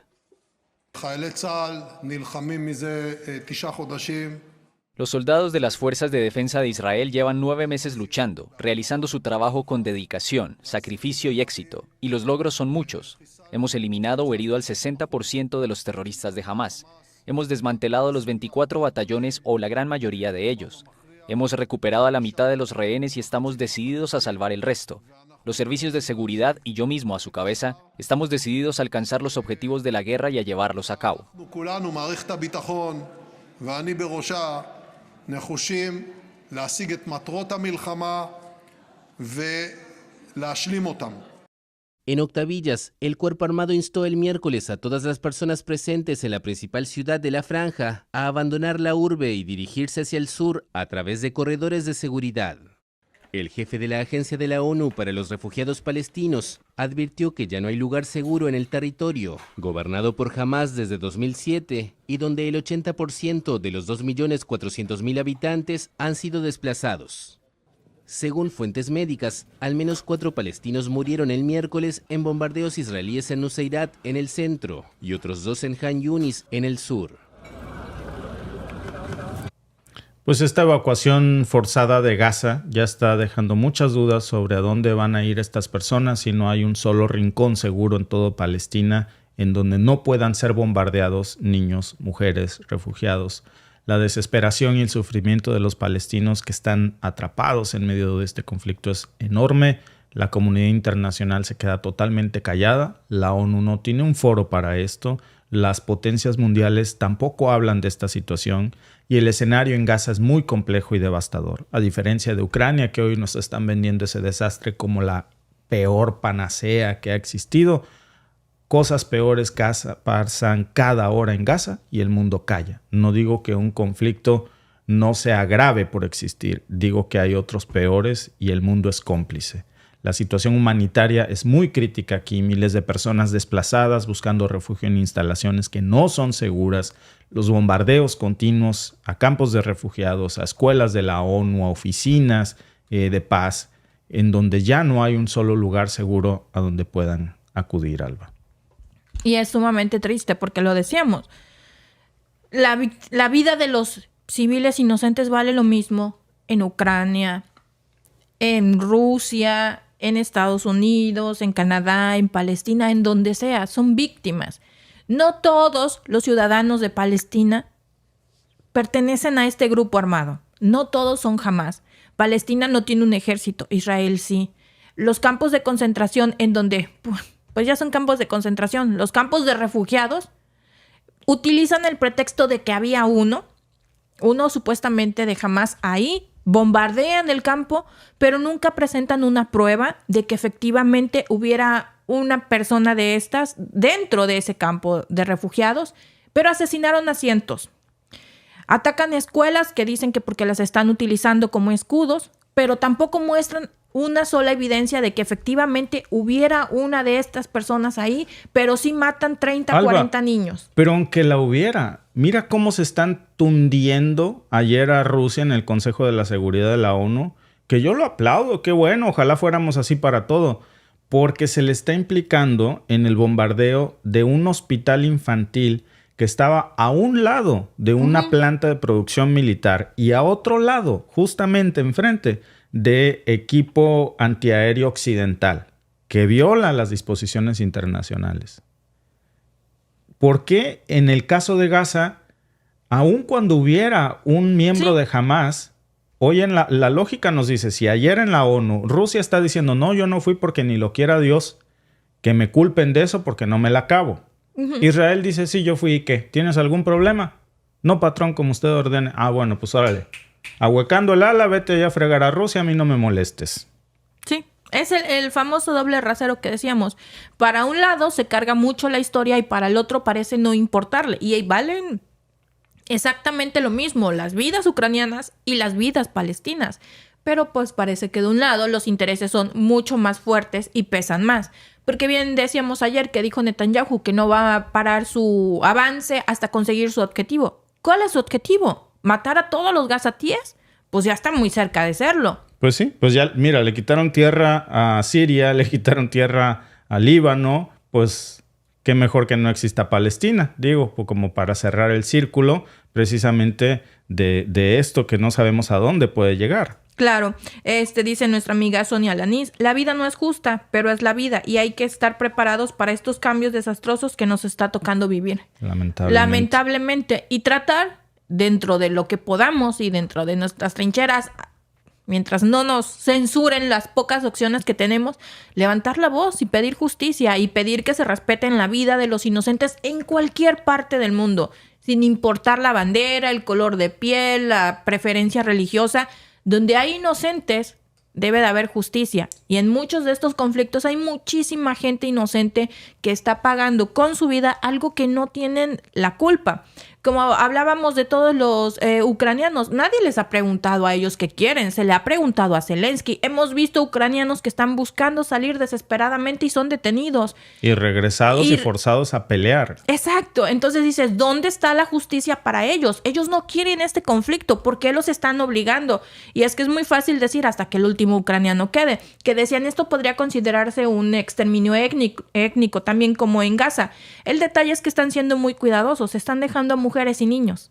Los soldados de las Fuerzas de Defensa de Israel llevan 9 meses luchando, realizando su trabajo con dedicación, sacrificio y éxito, y los logros son muchos. Hemos eliminado o herido al 60% de los terroristas de Hamás. Hemos desmantelado los 24 batallones o la gran mayoría de ellos. Hemos recuperado a la mitad de los rehenes y estamos decididos a salvar el resto. Los servicios de seguridad y yo mismo a su cabeza, estamos decididos a alcanzar los objetivos de la guerra y a llevarlos a cabo. En Octavillas, el Cuerpo Armado instó el miércoles a todas las personas presentes en la principal ciudad de la franja a abandonar la urbe y dirigirse hacia el sur a través de corredores de seguridad. El jefe de la Agencia de la ONU para los Refugiados Palestinos advirtió que ya no hay lugar seguro en el territorio, gobernado por Hamás desde 2007 y donde el 80% de los 2.400.000 habitantes han sido desplazados. Según fuentes médicas, al menos 4 palestinos murieron el miércoles en bombardeos israelíes en Nuseirat, en el centro, y otros 2 en Han Yunis, en el sur. Pues esta evacuación forzada de Gaza ya está dejando muchas dudas sobre a dónde van a ir estas personas si no hay un solo rincón seguro en todo Palestina en donde no puedan ser bombardeados niños, mujeres, refugiados. La desesperación y el sufrimiento de los palestinos que están atrapados en medio de este conflicto es enorme. La comunidad internacional se queda totalmente callada. La ONU no tiene un foro para esto. Las potencias mundiales tampoco hablan de esta situación y el escenario en Gaza es muy complejo y devastador. A diferencia de Ucrania, que hoy nos están vendiendo ese desastre como la peor panacea que ha existido, cosas peores pasan cada hora en Gaza y el mundo calla. No digo que un conflicto no se agrave por existir, digo que hay otros peores y el mundo es cómplice. La situación humanitaria es muy crítica aquí, miles de personas desplazadas buscando refugio en instalaciones que no son seguras, los bombardeos continuos a campos de refugiados, a escuelas de la ONU, a oficinas de paz, en donde ya no hay un solo lugar seguro a donde puedan acudir, Alba. Y es sumamente triste porque lo decíamos, la vida de los civiles inocentes vale lo mismo en Ucrania, en Rusia, en Estados Unidos, en Canadá, en Palestina, en donde sea, son víctimas. No todos los ciudadanos de Palestina pertenecen a este grupo armado. No todos son Hamás. Palestina no tiene un ejército, Israel sí. Los campos de concentración en donde, pues ya son campos de concentración, los campos de refugiados, utilizan el pretexto de que había uno supuestamente de Hamás ahí, bombardean el campo, pero nunca presentan una prueba de que efectivamente hubiera una persona de estas dentro de ese campo de refugiados, pero asesinaron a cientos. Atacan escuelas que dicen que porque las están utilizando como escudos, pero tampoco muestran una sola evidencia de que efectivamente hubiera una de estas personas ahí, pero sí matan 30, Alba, 40 niños. Pero aunque la hubiera, mira cómo se están tundiendo ayer a Rusia en el Consejo de la Seguridad de la ONU, que yo lo aplaudo, qué bueno, ojalá fuéramos así para todo, porque se le está implicando en el bombardeo de un hospital infantil que estaba a un lado de una planta de producción militar y a otro lado, justamente enfrente, de equipo antiaéreo occidental que viola las disposiciones internacionales. ¿Por qué en el caso de Gaza, aun cuando hubiera un miembro de Hamás, hoy en la lógica nos dice, si ayer en la ONU Rusia está diciendo, no, yo no fui porque ni lo quiera Dios, que me culpen de eso porque no me la acabo. Israel dice, sí, yo fui, ¿y qué? ¿Tienes algún problema? No, patrón, como usted ordene. Ah, bueno, pues órale. Ahuecando el ala, vete ya a fregar a Rusia, a mí no me molestes. Sí, es el famoso doble rasero que decíamos. Para un lado se carga mucho la historia y para el otro parece no importarle. Y ahí valen exactamente lo mismo, las vidas ucranianas y las vidas palestinas. Pero pues parece que de un lado los intereses son mucho más fuertes y pesan más. Porque bien decíamos ayer que dijo Netanyahu que no va a parar su avance hasta conseguir su objetivo. ¿Cuál es su objetivo? ¿Matar a todos los gazatíes? Pues ya está muy cerca de serlo. Pues sí, pues ya, mira, le quitaron tierra a Siria, le quitaron tierra a Líbano, pues qué mejor que no exista Palestina, digo, como para cerrar el círculo precisamente de esto que no sabemos a dónde puede llegar. Claro, dice nuestra amiga Sonia Lanís, la vida no es justa, pero es la vida y hay que estar preparados para estos cambios desastrosos que nos está tocando vivir. Lamentablemente. Y tratar dentro de lo que podamos y dentro de nuestras trincheras, mientras no nos censuren las pocas opciones que tenemos, levantar la voz y pedir justicia y pedir que se respeten la vida de los inocentes en cualquier parte del mundo, sin importar la bandera, el color de piel, la preferencia religiosa. Donde hay inocentes, debe de haber justicia. Y en muchos de estos conflictos hay muchísima gente inocente que está pagando con su vida algo que no tienen la culpa. Como hablábamos de todos los ucranianos, nadie les ha preguntado a ellos qué quieren. Se le ha preguntado a Zelensky. Hemos visto ucranianos que están buscando salir desesperadamente y son detenidos. Y regresados y forzados a pelear. Exacto. Entonces dices, ¿dónde está la justicia para ellos? Ellos no quieren este conflicto. ¿Por qué los están obligando? Y es que es muy fácil decir hasta que el último ucraniano quede. Que decían, esto podría considerarse un exterminio étnico, también como en Gaza. El detalle es que están siendo muy cuidadosos. Están dejando a mujeres y niños.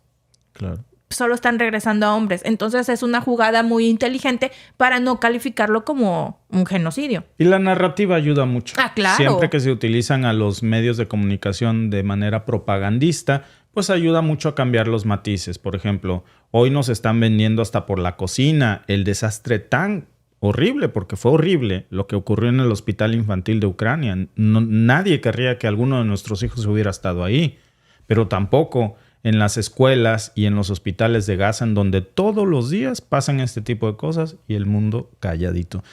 Claro. Solo están regresando a hombres. Entonces es una jugada muy inteligente para no calificarlo como un genocidio. Y la narrativa ayuda mucho. Claro. Siempre que se utilizan a los medios de comunicación de manera propagandista, pues ayuda mucho a cambiar los matices. Por ejemplo, hoy nos están vendiendo hasta por la cocina el desastre tan horrible, porque fue horrible lo que ocurrió en el hospital infantil de Ucrania. Nadie querría que alguno de nuestros hijos hubiera estado ahí, pero tampoco en las escuelas y en los hospitales de Gaza, en donde todos los días pasan este tipo de cosas y el mundo calladito.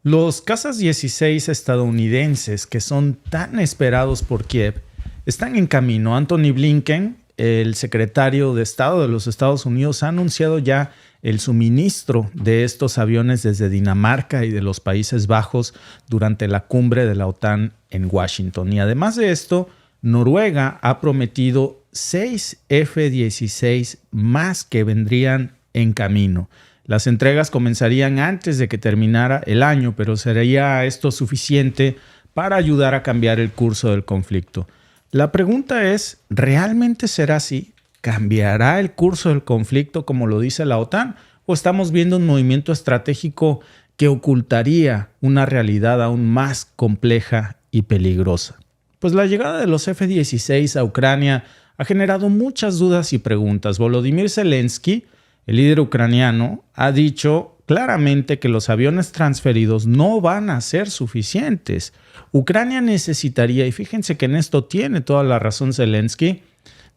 Los cazas 16 estadounidenses que son tan esperados por Kiev están en camino. Anthony Blinken, el secretario de Estado de los Estados Unidos, ha anunciado ya el suministro de estos aviones desde Dinamarca y de los Países Bajos durante la cumbre de la OTAN en Washington. Y además de esto, Noruega ha prometido 6 F-16 más que vendrían en camino. Las entregas comenzarían antes de que terminara el año, pero sería esto suficiente para ayudar a cambiar el curso del conflicto. La pregunta es, ¿realmente será así? ¿Cambiará el curso del conflicto como lo dice la OTAN? ¿O estamos viendo un movimiento estratégico que ocultaría una realidad aún más compleja y peligrosa? Pues la llegada de los F-16 a Ucrania ha generado muchas dudas y preguntas. Volodymyr Zelensky, el líder ucraniano, ha dicho claramente que los aviones transferidos no van a ser suficientes. Ucrania necesitaría, y fíjense que en esto tiene toda la razón Zelensky,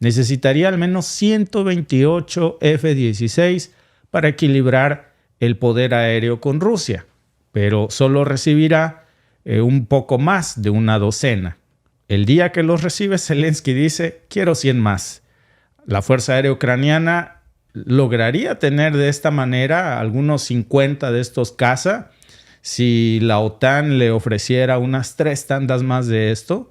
necesitaría al menos 128 F-16 para equilibrar el poder aéreo con Rusia, pero solo recibirá un poco más de una docena. El día que los recibe, Zelensky dice, quiero 100 más. La Fuerza Aérea Ucraniana lograría tener de esta manera algunos 50 de estos caza si la OTAN le ofreciera unas 3 tandas más de esto.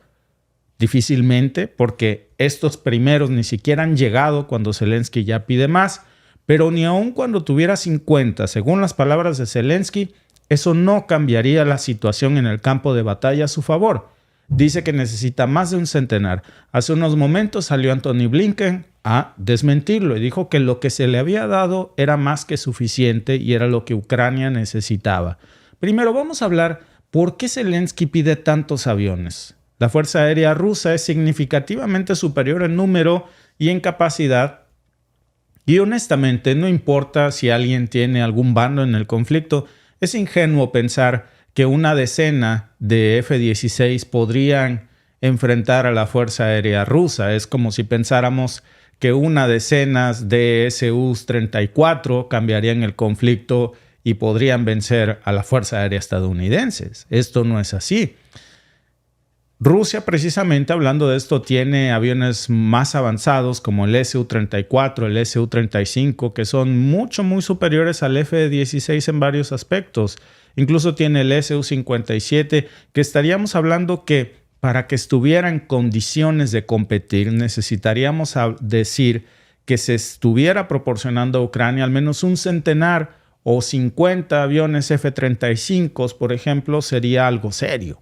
Difícilmente, porque estos primeros ni siquiera han llegado cuando Zelensky ya pide más, pero ni aun cuando tuviera 50, según las palabras de Zelensky, eso no cambiaría la situación en el campo de batalla a su favor. Dice que necesita más de un centenar. Hace unos momentos salió Anthony Blinken a desmentirlo y dijo que lo que se le había dado era más que suficiente y era lo que Ucrania necesitaba. Primero vamos a hablar por qué Zelensky pide tantos aviones. La Fuerza Aérea rusa es significativamente superior en número y en capacidad. Y honestamente, no importa si alguien tiene algún bando en el conflicto, es ingenuo pensar que una decena de F-16 podrían enfrentar a la Fuerza Aérea rusa. Es como si pensáramos que una decena de Su-34 cambiarían el conflicto y podrían vencer a la Fuerza Aérea estadounidense. Esto no es así. Rusia, precisamente hablando de esto, tiene aviones más avanzados como el Su-34, el Su-35, que son muy superiores al F-16 en varios aspectos. Incluso tiene el Su-57, que estaríamos hablando que para que estuviera en condiciones de competir, necesitaríamos decir que se estuviera proporcionando a Ucrania al menos un centenar o 50 aviones F-35, por ejemplo, sería algo serio.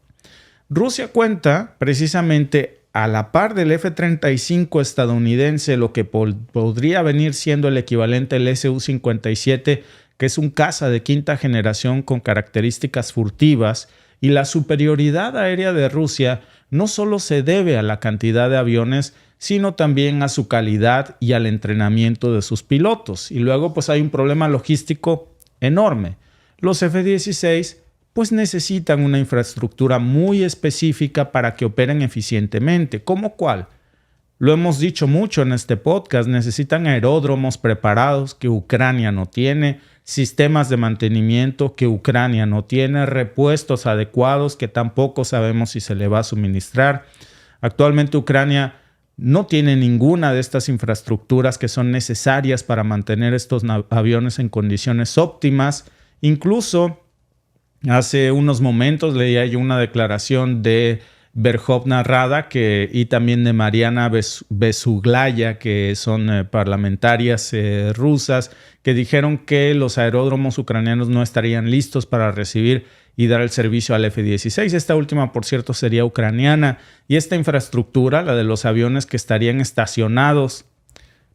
Rusia cuenta precisamente a la par del F-35 estadounidense, lo que podría venir siendo el equivalente al Su-57, que es un caza de quinta generación con características furtivas, y la superioridad aérea de Rusia no solo se debe a la cantidad de aviones, sino también a su calidad y al entrenamiento de sus pilotos. Y luego pues hay un problema logístico enorme. Los F-16 pues necesitan una infraestructura muy específica para que operen eficientemente. ¿Cómo cuál? Lo hemos dicho mucho en este podcast, necesitan aeródromos preparados que Ucrania no tiene, sistemas de mantenimiento que Ucrania no tiene, repuestos adecuados que tampoco sabemos si se le va a suministrar. Actualmente Ucrania no tiene ninguna de estas infraestructuras que son necesarias para mantener estos aviones en condiciones óptimas. Incluso hace unos momentos leía yo una declaración de Verkhovna Rada y también de Mariana Besuglaya, que son parlamentarias rusas, que dijeron que los aeródromos ucranianos no estarían listos para recibir y dar el servicio al F-16. Esta última, por cierto, sería ucraniana. Y esta infraestructura, la de los aviones que estarían estacionados,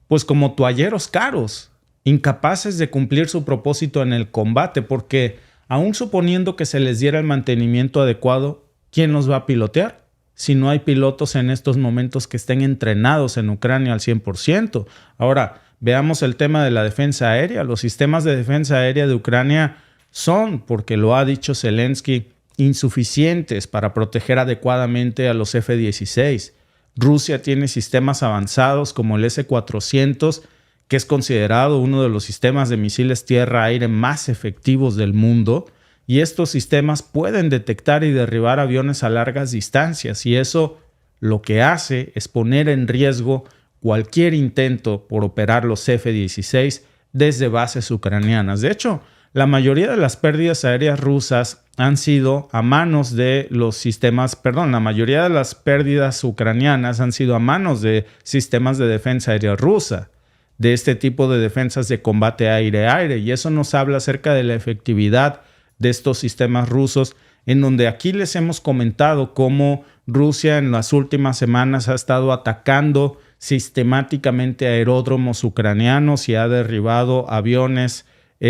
pues como toalleros caros, incapaces de cumplir su propósito en el combate, porque aún suponiendo que se les diera el mantenimiento adecuado, ¿quién los va a pilotear? Si no hay pilotos en estos momentos que estén entrenados en Ucrania al 100%. Ahora, veamos el tema de la defensa aérea. Los sistemas de defensa aérea de Ucrania son, porque lo ha dicho Zelensky, insuficientes para proteger adecuadamente a los F-16. Rusia tiene sistemas avanzados como el S-400, que es considerado uno de los sistemas de misiles tierra-aire más efectivos del mundo. Y estos sistemas pueden detectar y derribar aviones a largas distancias, y eso lo que hace es poner en riesgo cualquier intento por operar los F-16 desde bases ucranianas. De hecho, la mayoría de las pérdidas aéreas rusas han sido a manos de los sistemas, la mayoría de las pérdidas ucranianas han sido a manos de sistemas de defensa aérea rusa, de este tipo de defensas de combate aire-aire, y eso nos habla acerca de la efectividad de estos sistemas rusos, en donde aquí les hemos comentado cómo Rusia en las últimas semanas ha estado atacando sistemáticamente aeródromos ucranianos y ha derribado aviones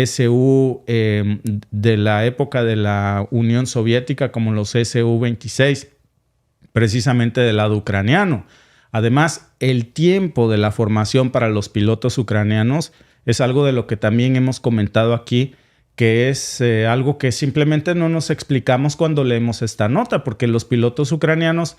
Su de la época de la Unión Soviética, como los Su-26, precisamente del lado ucraniano. Además, el tiempo de la formación para los pilotos ucranianos es algo de lo que también hemos comentado aquí, que es algo que simplemente no nos explicamos cuando leemos esta nota, porque los pilotos ucranianos,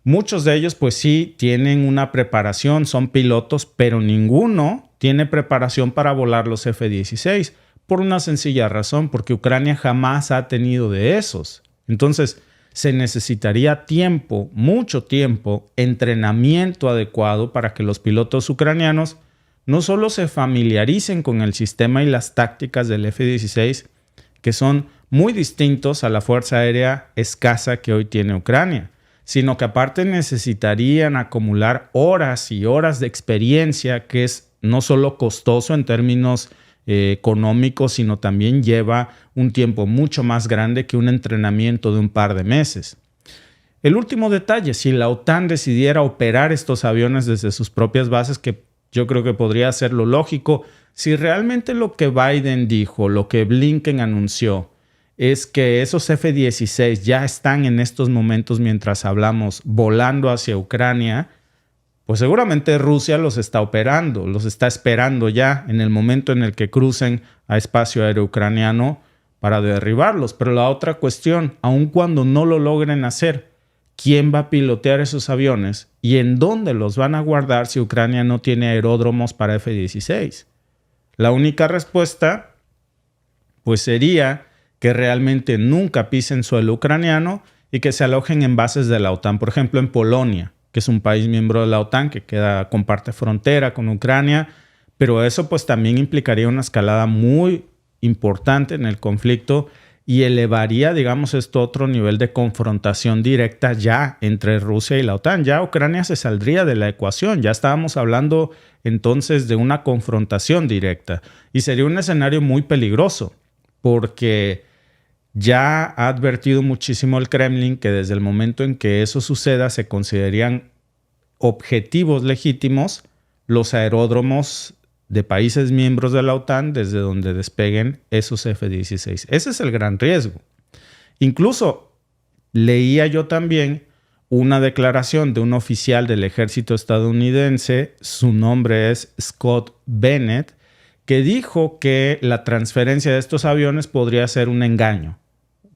muchos de ellos pues sí tienen una preparación, son pilotos, pero ninguno tiene preparación para volar los F-16, por una sencilla razón, porque Ucrania jamás ha tenido de esos. Entonces, se necesitaría tiempo, mucho tiempo, entrenamiento adecuado para que los pilotos ucranianos no solo se familiaricen con el sistema y las tácticas del F-16, que son muy distintos a la fuerza aérea escasa que hoy tiene Ucrania, sino que aparte necesitarían acumular horas y horas de experiencia, que es no solo costoso en términos económicos, sino también lleva un tiempo mucho más grande que un entrenamiento de un par de meses. El último detalle, si la OTAN decidiera operar estos aviones desde sus propias bases, que yo creo que podría ser lo lógico, si realmente lo que Biden dijo, lo que Blinken anunció, es que esos F-16 ya están en estos momentos, mientras hablamos, volando hacia Ucrania, pues seguramente Rusia los está operando, los está esperando ya en el momento en el que crucen a espacio aéreo ucraniano para derribarlos. Pero la otra cuestión, aun cuando no lo logren hacer, ¿quién va a pilotear esos aviones y en dónde los van a guardar si Ucrania no tiene aeródromos para F-16? La única respuesta pues sería que realmente nunca pisen suelo ucraniano y que se alojen en bases de la OTAN. Por ejemplo, en Polonia, que es un país miembro de la OTAN que comparte frontera con Ucrania, pero eso pues también implicaría una escalada muy importante en el conflicto, y elevaría, digamos, esto a otro nivel de confrontación directa ya entre Rusia y la OTAN. Ya Ucrania se saldría de la ecuación, ya estábamos hablando entonces de una confrontación directa y sería un escenario muy peligroso porque ya ha advertido muchísimo el Kremlin que desde el momento en que eso suceda se considerarían objetivos legítimos los aeródromos de países miembros de la OTAN desde donde despeguen esos F-16. Ese es el gran riesgo. Incluso leía yo también una declaración de un oficial del ejército estadounidense, su nombre es Scott Bennett, que dijo que la transferencia de estos aviones podría ser un engaño,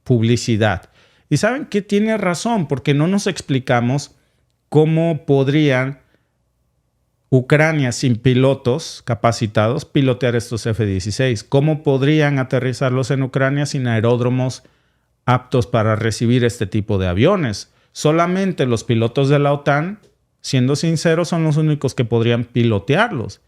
publicidad. Y saben que tiene razón, porque no nos explicamos cómo podrían Ucrania sin pilotos capacitados pilotear estos F-16. ¿Cómo podrían aterrizarlos en Ucrania sin aeródromos aptos para recibir este tipo de aviones? Solamente los pilotos de la OTAN, siendo sinceros, son los únicos que podrían pilotearlos.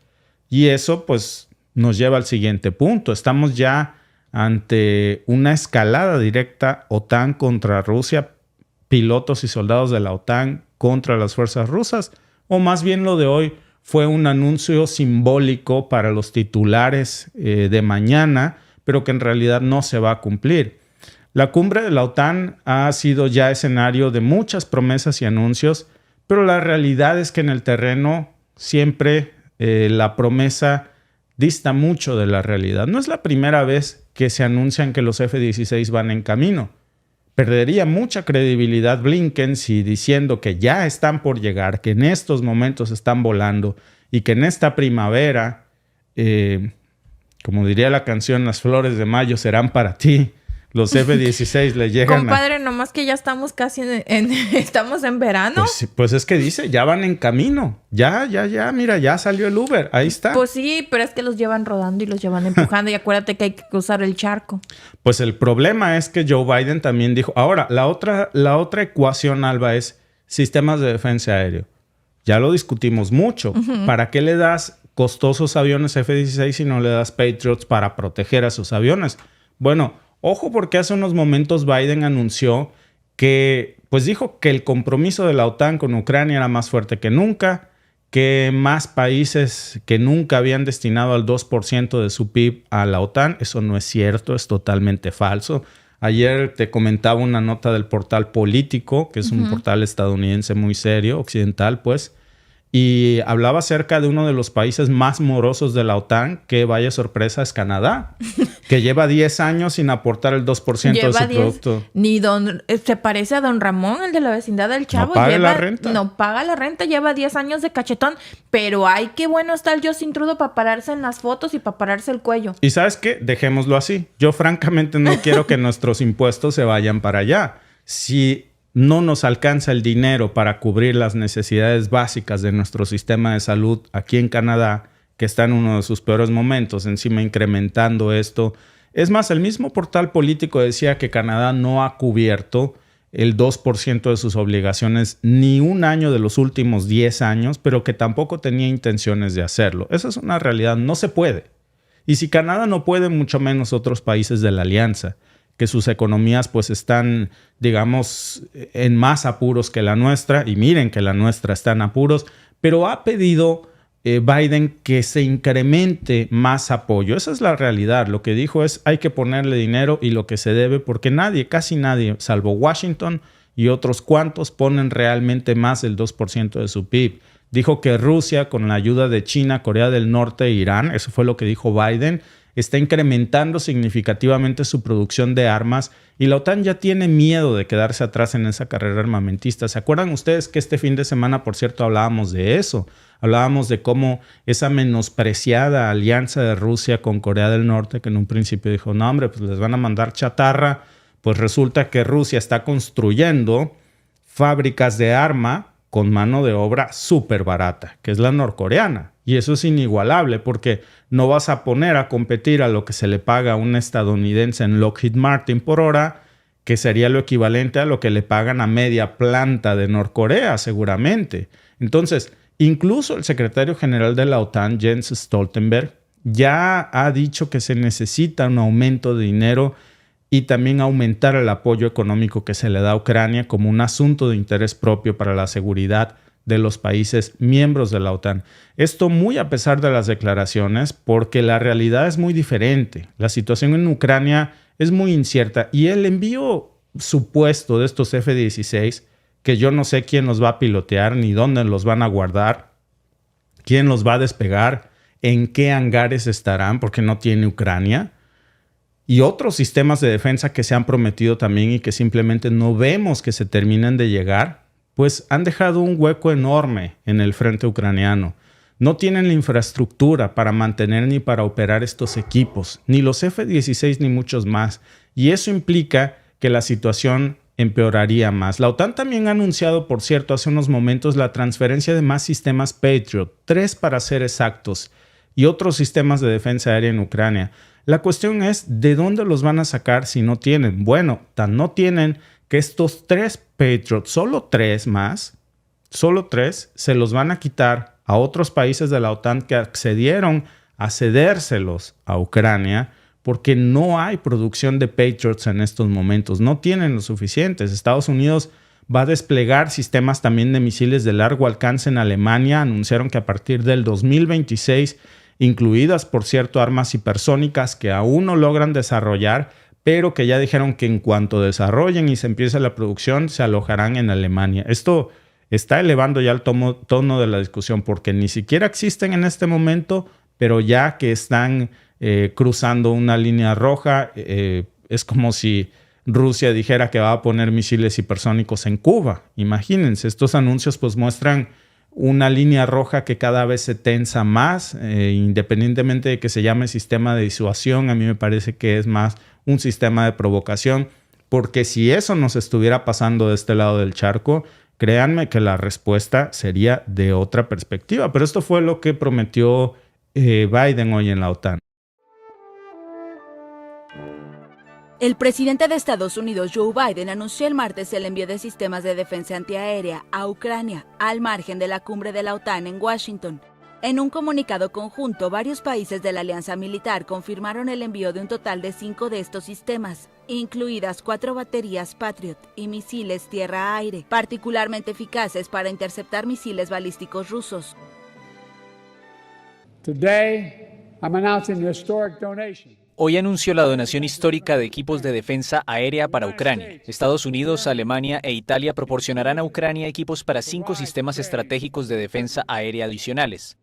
Y eso pues nos lleva al siguiente punto. Estamos ya ante una escalada directa OTAN contra Rusia, pilotos y soldados de la OTAN contra las fuerzas rusas, o más bien lo de hoy fue un anuncio simbólico para los titulares de mañana, pero que en realidad no se va a cumplir. La cumbre de la OTAN ha sido ya escenario de muchas promesas y anuncios, pero la realidad es que en el terreno siempre la promesa dista mucho de la realidad. No es la primera vez que se anuncian que los F-16 van en camino. Perdería mucha credibilidad Blinken si diciendo que ya están por llegar, que en estos momentos están volando y que en esta primavera, como diría la canción, las flores de mayo serán para ti. Los F-16 le llegan Compadre, nomás que ya estamos casi estamos en verano. Pues es que dice, ya van en camino. Ya, mira, ya salió el Uber. Ahí está. Pues sí, pero es que los llevan rodando y los llevan empujando. Y acuérdate que hay que cruzar el charco. Pues el problema es que Joe Biden también dijo... Ahora, la otra ecuación, Alba, es sistemas de defensa aéreo. Ya lo discutimos mucho. Uh-huh. ¿Para qué le das costosos aviones F-16 si no le das Patriots para proteger a sus aviones? Bueno, ojo, porque hace unos momentos Biden anunció que, pues dijo que el compromiso de la OTAN con Ucrania era más fuerte que nunca, que más países que nunca habían destinado al 2% de su PIB a la OTAN. Eso no es cierto, es totalmente falso. Ayer te comentaba una nota del portal Político, que es un portal estadounidense muy serio, occidental, pues, y hablaba acerca de uno de los países más morosos de la OTAN, que vaya sorpresa es Canadá, que lleva 10 años sin aportar el 2% de su producto. Se parece a don Ramón, el de la vecindad del Chavo. No paga la renta. No paga la renta, lleva 10 años de cachetón, pero ay, qué bueno está el Justin Trudeau para pararse en las fotos y para pararse el cuello. ¿Y sabes qué? Dejémoslo así. Yo francamente no quiero que nuestros impuestos se vayan para allá. Si no nos alcanza el dinero para cubrir las necesidades básicas de nuestro sistema de salud aquí en Canadá, que está en uno de sus peores momentos, encima incrementando esto. Es más, el mismo portal Político decía que Canadá no ha cubierto el 2% de sus obligaciones ni un año de los últimos 10 años, pero que tampoco tenía intenciones de hacerlo. Esa es una realidad, no se puede. Y si Canadá no puede, mucho menos otros países de la alianza, que sus economías pues están, digamos, en más apuros que la nuestra, y miren que la nuestra está en apuros, pero ha pedido Biden que se incremente más apoyo. Esa es la realidad. Lo que dijo es, hay que ponerle dinero y lo que se debe, porque nadie, casi nadie, salvo Washington y otros cuantos, ponen realmente más del 2% de su PIB. Dijo que Rusia, con la ayuda de China, Corea del Norte e Irán, eso fue lo que dijo Biden, está incrementando significativamente su producción de armas y la OTAN ya tiene miedo de quedarse atrás en esa carrera armamentista. ¿Se acuerdan ustedes que este fin de semana, por cierto, hablábamos de eso? Hablábamos de cómo esa menospreciada alianza de Rusia con Corea del Norte, que en un principio dijo, no hombre, pues les van a mandar chatarra, pues resulta que Rusia está construyendo fábricas de arma con mano de obra súper barata, que es la norcoreana. Y eso es inigualable porque no vas a poner a competir a lo que se le paga a un estadounidense en Lockheed Martin por hora, que sería lo equivalente a lo que le pagan a media planta de Norcorea, seguramente. Entonces, incluso el secretario general de la OTAN, Jens Stoltenberg, ya ha dicho que se necesita un aumento de dinero y también aumentar el apoyo económico que se le da a Ucrania como un asunto de interés propio para la seguridad de los países miembros de la OTAN. Esto muy a pesar de las declaraciones, porque la realidad es muy diferente. La situación en Ucrania es muy incierta y el envío supuesto de estos F-16, que yo no sé quién los va a pilotear ni dónde los van a guardar, quién los va a despegar, en qué hangares estarán, porque no tiene Ucrania, y otros sistemas de defensa que se han prometido también y que simplemente no vemos que se terminen de llegar, pues han dejado un hueco enorme en el frente ucraniano. No tienen la infraestructura para mantener ni para operar estos equipos, ni los F-16 ni muchos más, y eso implica que la situación empeoraría más. La OTAN también ha anunciado, por cierto, hace unos momentos la transferencia de más sistemas Patriot, 3 para ser exactos, y otros sistemas de defensa aérea en Ucrania. La cuestión es, ¿de dónde los van a sacar si no tienen? Bueno, tan no tienen que estos 3 Patriot, solo 3 más, solo 3, se los van a quitar a otros países de la OTAN que accedieron a cedérselos a Ucrania, porque no hay producción de Patriots en estos momentos. No tienen lo suficientes. Estados Unidos va a desplegar sistemas también de misiles de largo alcance en Alemania. Anunciaron que a partir del 2026, incluidas, por cierto, armas hipersónicas que aún no logran desarrollar, pero que ya dijeron que en cuanto desarrollen y se empiece la producción, se alojarán en Alemania. Esto está elevando ya el tono de la discusión, porque ni siquiera existen en este momento, pero ya que están cruzando una línea roja, es como si Rusia dijera que va a poner misiles hipersónicos en Cuba. Imagínense, estos anuncios pues muestran una línea roja que cada vez se tensa más, independientemente de que se llame sistema de disuasión. A mí me parece que es más un sistema de provocación, porque si eso nos estuviera pasando de este lado del charco, créanme que la respuesta sería de otra perspectiva. Pero esto fue lo que prometió Biden hoy en la OTAN. El presidente de Estados Unidos, Joe Biden, anunció el martes el envío de sistemas de defensa antiaérea a Ucrania, al margen de la cumbre de la OTAN en Washington. En un comunicado conjunto, varios países de la alianza militar confirmaron el envío de un total de 5 de estos sistemas, incluidas 4 baterías Patriot y misiles tierra-aire, particularmente eficaces para interceptar misiles balísticos rusos. Today, I'm announcing the historic donation. Hoy anunció la donación histórica de equipos de defensa aérea para Ucrania. Estados Unidos, Alemania e Italia proporcionarán a Ucrania equipos para 5 sistemas estratégicos de defensa aérea adicionales.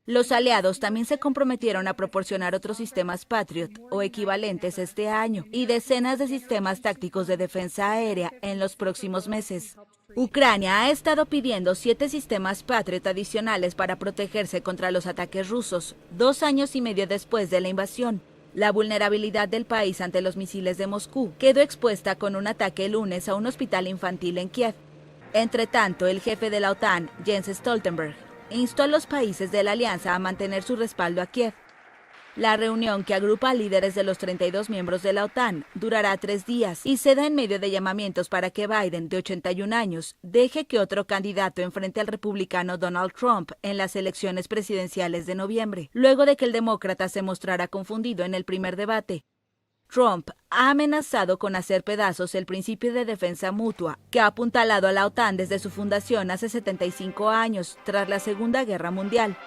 Los aliados también se comprometieron a proporcionar otros sistemas Patriot o equivalentes este año y decenas de sistemas tácticos de defensa aérea en los próximos meses. Ucrania ha estado pidiendo 7 sistemas Patriot adicionales para protegerse contra los ataques rusos, 2 años y medio después de la invasión. La vulnerabilidad del país ante los misiles de Moscú quedó expuesta con un ataque el lunes a un hospital infantil en Kiev. Entre tanto, el jefe de la OTAN, Jens Stoltenberg, instó a los países de la alianza a mantener su respaldo a Kiev. La reunión, que agrupa a líderes de los 32 miembros de la OTAN, durará 3 días y se da en medio de llamamientos para que Biden, de 81 años, deje que otro candidato enfrente al republicano Donald Trump en las elecciones presidenciales de noviembre, luego de que el demócrata se mostrara confundido en el primer debate. Trump ha amenazado con hacer pedazos el principio de defensa mutua, que ha apuntalado a la OTAN desde su fundación hace 75 años, tras la Segunda Guerra Mundial.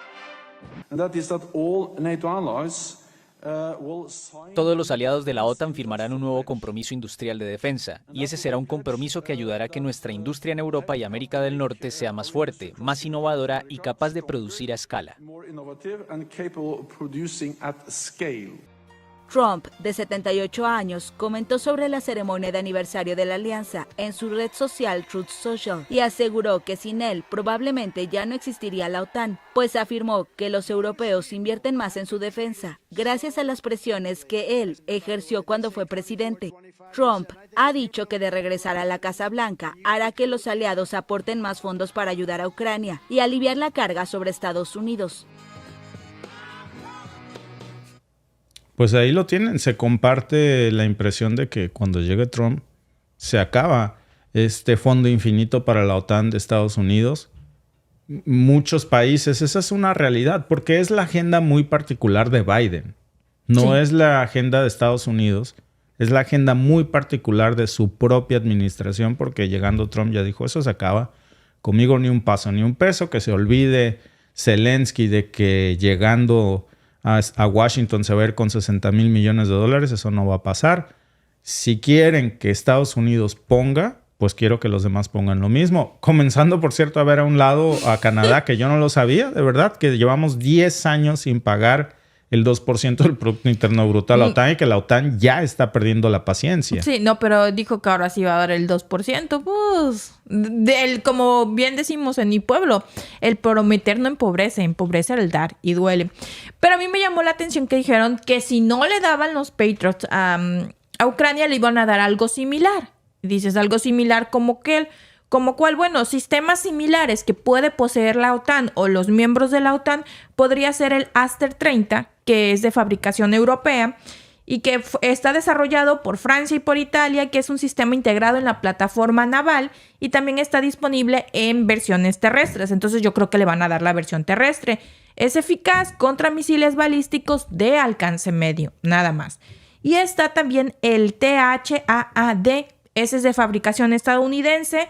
Todos los aliados de la OTAN firmarán un nuevo compromiso industrial de defensa, y ese será un compromiso que ayudará a que nuestra industria en Europa y América del Norte sea más fuerte, más innovadora y capaz de producir a escala. Trump, de 78 años, comentó sobre la ceremonia de aniversario de la alianza en su red social Truth Social y aseguró que sin él probablemente ya no existiría la OTAN, pues afirmó que los europeos invierten más en su defensa gracias a las presiones que él ejerció cuando fue presidente. Trump ha dicho que de regresar a la Casa Blanca hará que los aliados aporten más fondos para ayudar a Ucrania y aliviar la carga sobre Estados Unidos. Pues ahí lo tienen. Se comparte la impresión de que cuando llegue Trump se acaba este fondo infinito para la OTAN de Estados Unidos. Muchos países, esa es una realidad, porque es la agenda muy particular de Biden. No Sí. es la agenda de Estados Unidos. Es la agenda muy particular de su propia administración, porque llegando Trump ya dijo, eso se acaba. Conmigo ni un paso ni un peso. Que se olvide Zelensky de que llegando a Washington se va a ir con $60 mil millones. Eso no va a pasar. Si quieren que Estados Unidos ponga, pues quiero que los demás pongan lo mismo. Comenzando, por cierto, a ver a un lado a Canadá, que yo no lo sabía, de verdad, que llevamos 10 años sin pagar el 2% del Producto Interno Bruto a la OTAN y que la OTAN ya está perdiendo la paciencia. Sí, no, pero dijo que ahora sí va a dar el 2%. Pues, como bien decimos en mi pueblo, el prometer no empobrece el dar y duele. Pero a mí me llamó la atención que dijeron que si no le daban los Patriots a Ucrania, le iban a dar algo similar. Dices algo similar como cuál, bueno, sistemas similares que puede poseer la OTAN o los miembros de la OTAN podría ser el Aster 30, que es de fabricación europea y que está desarrollado por Francia y por Italia, que es un sistema integrado en la plataforma naval y también está disponible en versiones terrestres. Entonces yo creo que le van a dar la versión terrestre. Es eficaz contra misiles balísticos de alcance medio, nada más. Y está también el THAAD, ese es de fabricación estadounidense.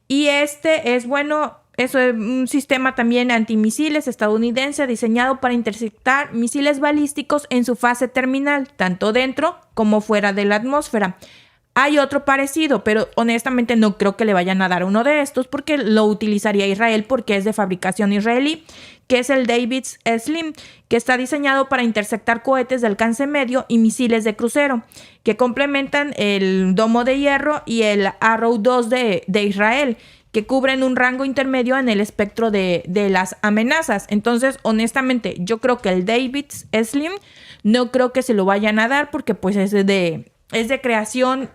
Y este es, bueno, eso es un sistema también antimisiles estadounidense diseñado para interceptar misiles balísticos en su fase terminal, tanto dentro como fuera de la atmósfera. Hay otro parecido, pero honestamente no creo que le vayan a dar uno de estos porque lo utilizaría Israel porque es de fabricación israelí, que es el David's Slim, que está diseñado para interceptar cohetes de alcance medio y misiles de crucero, que complementan el Domo de Hierro y el Arrow 2 de Israel, que cubren un rango intermedio en el espectro de las amenazas. Entonces, honestamente, yo creo que el David's Slim no creo que se lo vayan a dar porque pues es de creación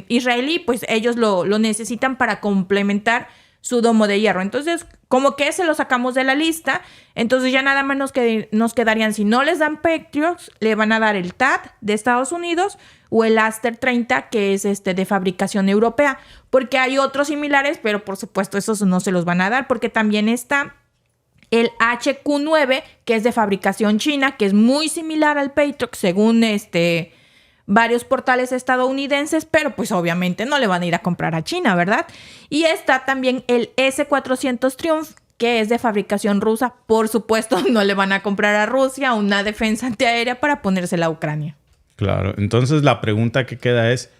israelí, pues ellos lo necesitan para complementar su Domo de Hierro. Entonces, como que se lo sacamos de la lista, entonces ya nada más nos quedarían, si no les dan Patriots, le van a dar el THAAD de Estados Unidos o el Aster 30, que es de fabricación europea, porque hay otros similares, pero por supuesto esos no se los van a dar, porque también está el HQ9, que es de fabricación china, que es muy similar al Patriot, según varios portales estadounidenses, pero pues obviamente no le van a ir a comprar a China, ¿verdad? Y está también el S-400 Triumph, que es de fabricación rusa. Por supuesto, no le van a comprar a Rusia una defensa antiaérea para ponérsela a Ucrania. Claro, entonces la pregunta que queda es,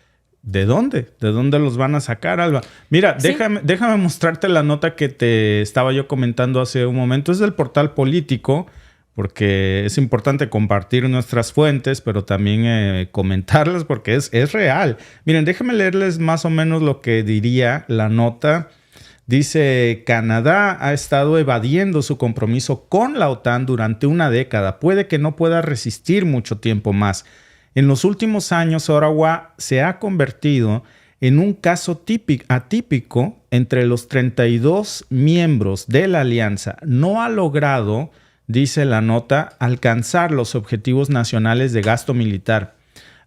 ¿de dónde? ¿De dónde los van a sacar, Alba? Mira, sí. déjame mostrarte la nota que te estaba yo comentando hace un momento. Es del portal Político, porque es importante compartir nuestras fuentes, pero también comentarlas porque es real. Miren, déjenme leerles más o menos lo que diría la nota. Dice, Canadá ha estado evadiendo su compromiso con la OTAN durante una década. Puede que no pueda resistir mucho tiempo más. En los últimos años, Ottawa se ha convertido en un caso atípico entre los 32 miembros de la alianza. No ha logrado, dice la nota, alcanzar los objetivos nacionales de gasto militar.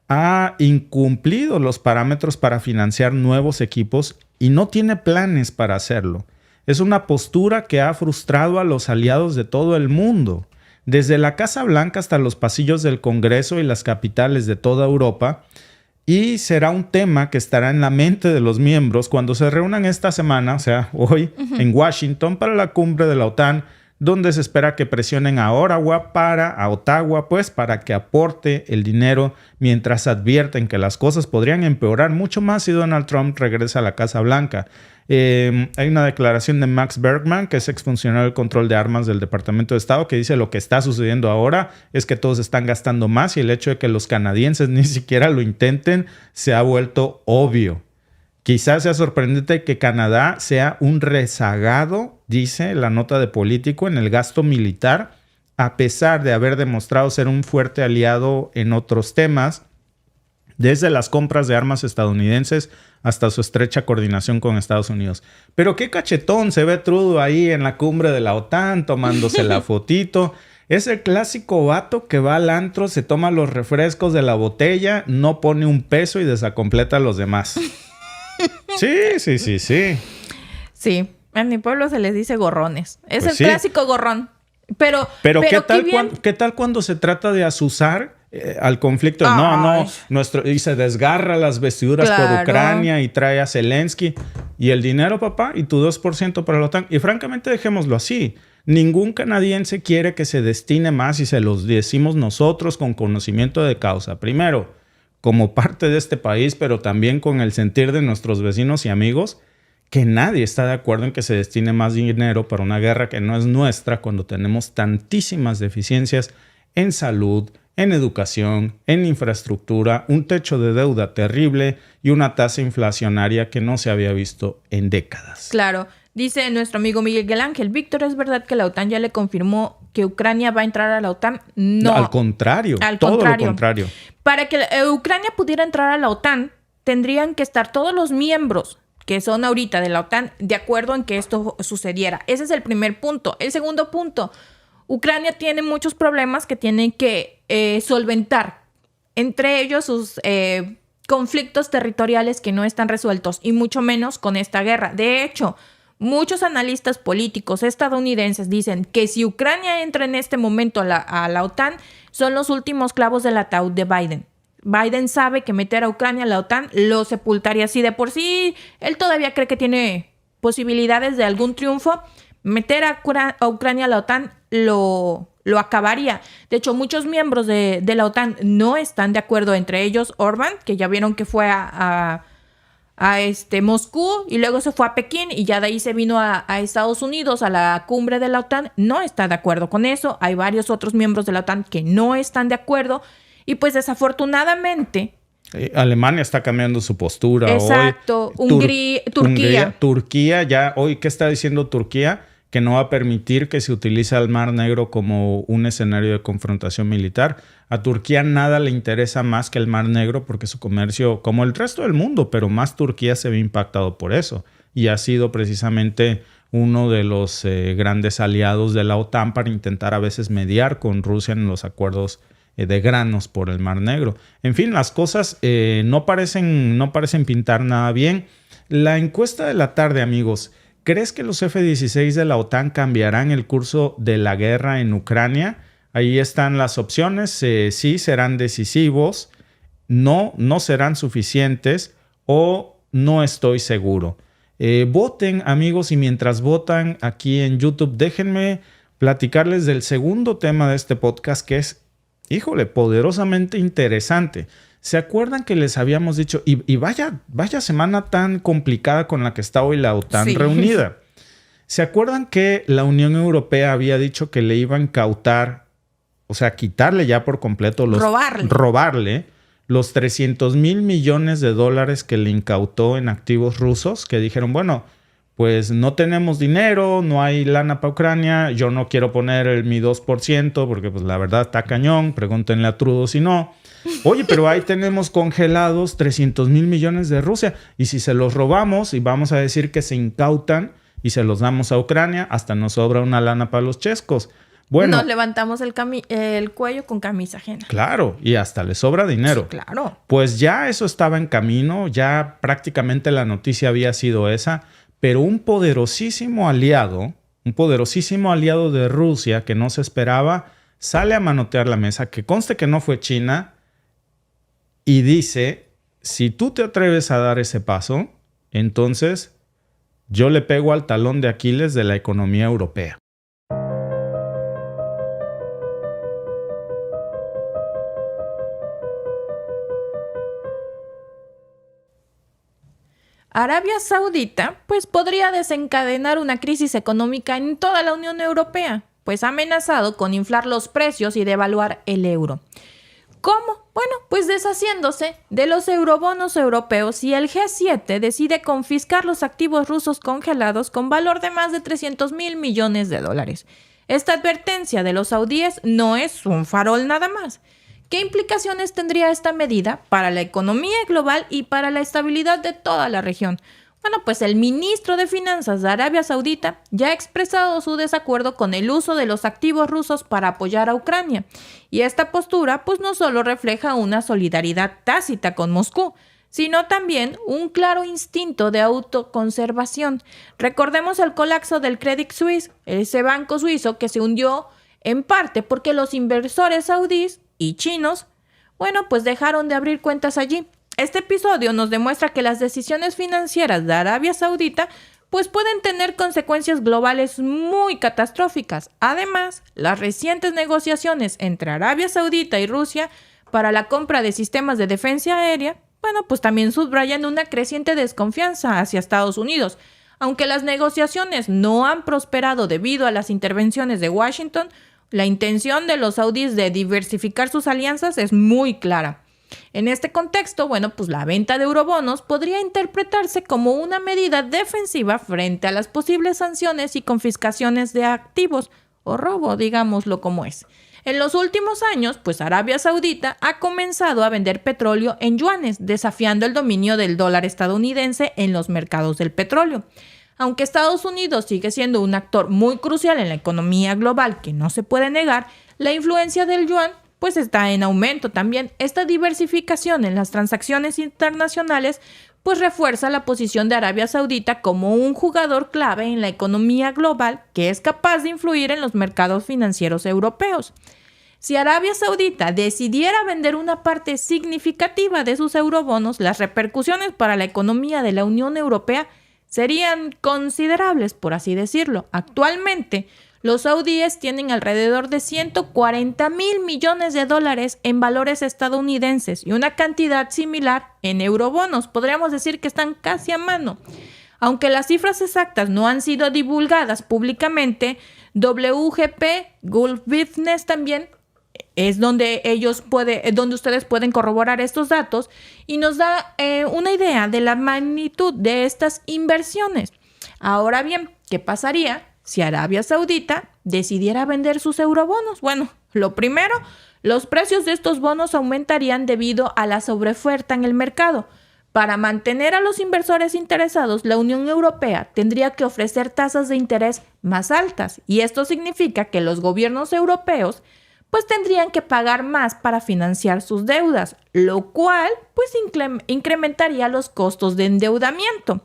Ha incumplido los parámetros para financiar nuevos equipos y no tiene planes para hacerlo. Es una postura que ha frustrado a los aliados de todo el mundo. Desde la Casa Blanca hasta los pasillos del Congreso y las capitales de toda Europa. Y será un tema que estará en la mente de los miembros cuando se reúnan esta semana, o sea, hoy, en Washington para la cumbre de la OTAN, donde se espera que presionen a Ottawa para que aporte el dinero mientras advierten que las cosas podrían empeorar mucho más si Donald Trump regresa a la Casa Blanca. Hay una declaración de Max Bergman, que es exfuncionario del control de armas del Departamento de Estado, que dice lo que está sucediendo ahora es que todos están gastando más y el hecho de que los canadienses ni siquiera lo intenten se ha vuelto obvio. Quizás sea sorprendente que Canadá sea un rezagado, dice la nota de Político, en el gasto militar, a pesar de haber demostrado ser un fuerte aliado en otros temas, desde las compras de armas estadounidenses hasta su estrecha coordinación con Estados Unidos. Pero qué cachetón se ve Trudeau ahí en la cumbre de la OTAN tomándose la fotito. Es el clásico vato que va al antro, se toma los refrescos de la botella, no pone un peso y desacompleta a los demás. Sí. Sí, en mi pueblo se les dice gorrones. Es pues el clásico gorrón. Pero ¿qué tal cuando se trata de azuzar al conflicto. Y se desgarra las vestiduras por Ucrania y trae a Zelensky. Y el dinero, papá, y tu 2% para la OTAN. Y francamente, dejémoslo así. Ningún canadiense quiere que se destine más y se los decimos nosotros con conocimiento de causa. Primero, como parte de este país, pero también con el sentir de nuestros vecinos y amigos, que nadie está de acuerdo en que se destine más dinero para una guerra que no es nuestra cuando tenemos tantísimas deficiencias en salud, en educación, en infraestructura, un techo de deuda terrible y una tasa inflacionaria que no se había visto en décadas. Claro. Dice nuestro amigo Miguel Ángel, Víctor, ¿es verdad que la OTAN ya le confirmó que Ucrania va a entrar a la OTAN? No. Al contrario. Todo lo contrario. Para que Ucrania pudiera entrar a la OTAN, tendrían que estar todos los miembros que son ahorita de la OTAN de acuerdo en que esto sucediera. Ese es el primer punto. El segundo punto, Ucrania tiene muchos problemas que tienen que solventar. Entre ellos sus conflictos territoriales que no están resueltos y mucho menos con esta guerra. De hecho, muchos analistas políticos estadounidenses dicen que si Ucrania entra en este momento a la OTAN, son los últimos clavos del ataúd de Biden. Biden sabe que meter a Ucrania a la OTAN lo sepultaría. Si de por sí él todavía cree que tiene posibilidades de algún triunfo, meter a Ucrania a la OTAN lo acabaría. De hecho, muchos miembros de la OTAN no están de acuerdo, entre ellos Orbán, que ya vieron que fue a Moscú y luego se fue a Pekín y ya de ahí se vino a Estados Unidos a la cumbre de la OTAN. No está de acuerdo con eso. Hay varios otros miembros de la OTAN que no están de acuerdo y pues desafortunadamente Alemania está cambiando su postura. Exacto. Hoy, Turquía. Turquía ya hoy, ¿qué está diciendo Turquía? Que no va a permitir que se utilice el Mar Negro como un escenario de confrontación militar. A Turquía nada le interesa más que el Mar Negro porque su comercio, como el resto del mundo, pero más Turquía se ve impactado por eso. Y ha sido precisamente uno de los grandes aliados de la OTAN para intentar a veces mediar con Rusia en los acuerdos de granos por el Mar Negro. En fin, las cosas no parecen pintar nada bien. La encuesta de la tarde, amigos. ¿Crees que los F-16 de la OTAN cambiarán el curso de la guerra en Ucrania? Ahí están las opciones. Sí, serán decisivos. No serán suficientes. O no estoy seguro. Voten, amigos, y mientras votan aquí en YouTube, déjenme platicarles del segundo tema de este podcast que es, poderosamente interesante. ¿Se acuerdan que les habíamos dicho, y vaya semana tan complicada con la que está hoy la OTAN reunida? ¿Se acuerdan que la Unión Europea había dicho que le iban a incautar, o sea, quitarle ya por completo, robarle los $300 mil millones que le incautó en activos rusos? Que dijeron, bueno, pues no tenemos dinero, no hay lana para Ucrania, yo no quiero poner mi 2% porque pues la verdad está cañón, pregúntenle a Trudeau si no. Oye, pero ahí tenemos congelados $300 mil millones de Rusia. Y si se los robamos y vamos a decir que se incautan y se los damos a Ucrania, hasta nos sobra una lana para los chescos. Bueno, nos levantamos el cuello con camisa ajena. Claro, y hasta le sobra dinero. Sí, claro. Pues ya eso estaba en camino, ya prácticamente la noticia había sido esa, pero un poderosísimo aliado de Rusia que no se esperaba, sale a manotear la mesa, que conste que no fue China, y dice, si tú te atreves a dar ese paso, entonces yo le pego al talón de Aquiles de la economía europea. Arabia Saudita pues podría desencadenar una crisis económica en toda la Unión Europea, pues ha amenazado con inflar los precios y devaluar el euro. ¿Cómo? Bueno, pues deshaciéndose de los eurobonos europeos y el G7 decide confiscar los activos rusos congelados con valor de más de $300 mil millones. Esta advertencia de los saudíes no es un farol nada más. ¿Qué implicaciones tendría esta medida para la economía global y para la estabilidad de toda la región? Bueno, pues el ministro de Finanzas de Arabia Saudita ya ha expresado su desacuerdo con el uso de los activos rusos para apoyar a Ucrania. Y esta postura pues no solo refleja una solidaridad tácita con Moscú, sino también un claro instinto de autoconservación. Recordemos el colapso del Credit Suisse, ese banco suizo que se hundió en parte porque los inversores saudíes y chinos bueno, pues dejaron de abrir cuentas allí. Este episodio nos demuestra que las decisiones financieras de Arabia Saudita pues pueden tener consecuencias globales muy catastróficas. Además, las recientes negociaciones entre Arabia Saudita y Rusia para la compra de sistemas de defensa aérea, bueno, pues también subrayan una creciente desconfianza hacia Estados Unidos. Aunque las negociaciones no han prosperado debido a las intervenciones de Washington, la intención de los saudíes de diversificar sus alianzas es muy clara. En este contexto, bueno, pues la venta de eurobonos podría interpretarse como una medida defensiva frente a las posibles sanciones y confiscaciones de activos, o robo, digámoslo como es. En los últimos años, pues Arabia Saudita ha comenzado a vender petróleo en yuanes, desafiando el dominio del dólar estadounidense en los mercados del petróleo. Aunque Estados Unidos sigue siendo un actor muy crucial en la economía global que no se puede negar, la influencia del yuan pues está en aumento también. Esta diversificación en las transacciones internacionales pues refuerza la posición de Arabia Saudita como un jugador clave en la economía global que es capaz de influir en los mercados financieros europeos. Si Arabia Saudita decidiera vender una parte significativa de sus eurobonos, las repercusiones para la economía de la Unión Europea serían considerables, por así decirlo. Actualmente, los saudíes tienen alrededor de 140,000 millones de dólares en valores estadounidenses y una cantidad similar en eurobonos. Podríamos decir que están casi a mano. Aunque las cifras exactas no han sido divulgadas públicamente, WGP, Gulf Business también es donde ustedes pueden corroborar estos datos y nos da una idea de la magnitud de estas inversiones. Ahora bien, ¿qué pasaría si Arabia Saudita decidiera vender sus eurobonos? Bueno, lo primero, los precios de estos bonos aumentarían debido a la sobreoferta en el mercado. Para mantener a los inversores interesados, la Unión Europea tendría que ofrecer tasas de interés más altas, y esto significa que los gobiernos europeos pues tendrían que pagar más para financiar sus deudas, lo cual pues incrementaría los costos de endeudamiento.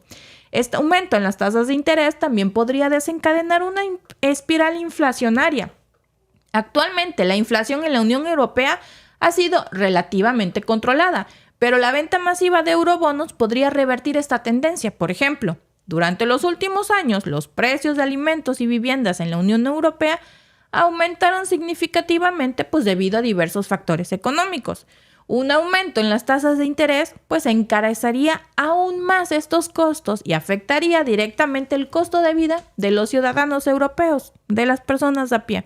Este aumento en las tasas de interés también podría desencadenar una espiral inflacionaria. Actualmente, la inflación en la Unión Europea ha sido relativamente controlada, pero la venta masiva de eurobonos podría revertir esta tendencia. Por ejemplo, durante los últimos años, los precios de alimentos y viviendas en la Unión Europea aumentaron significativamente pues debido a diversos factores económicos. Un aumento en las tasas de interés pues encarecería aún más estos costos y afectaría directamente el costo de vida de los ciudadanos europeos, de las personas a pie.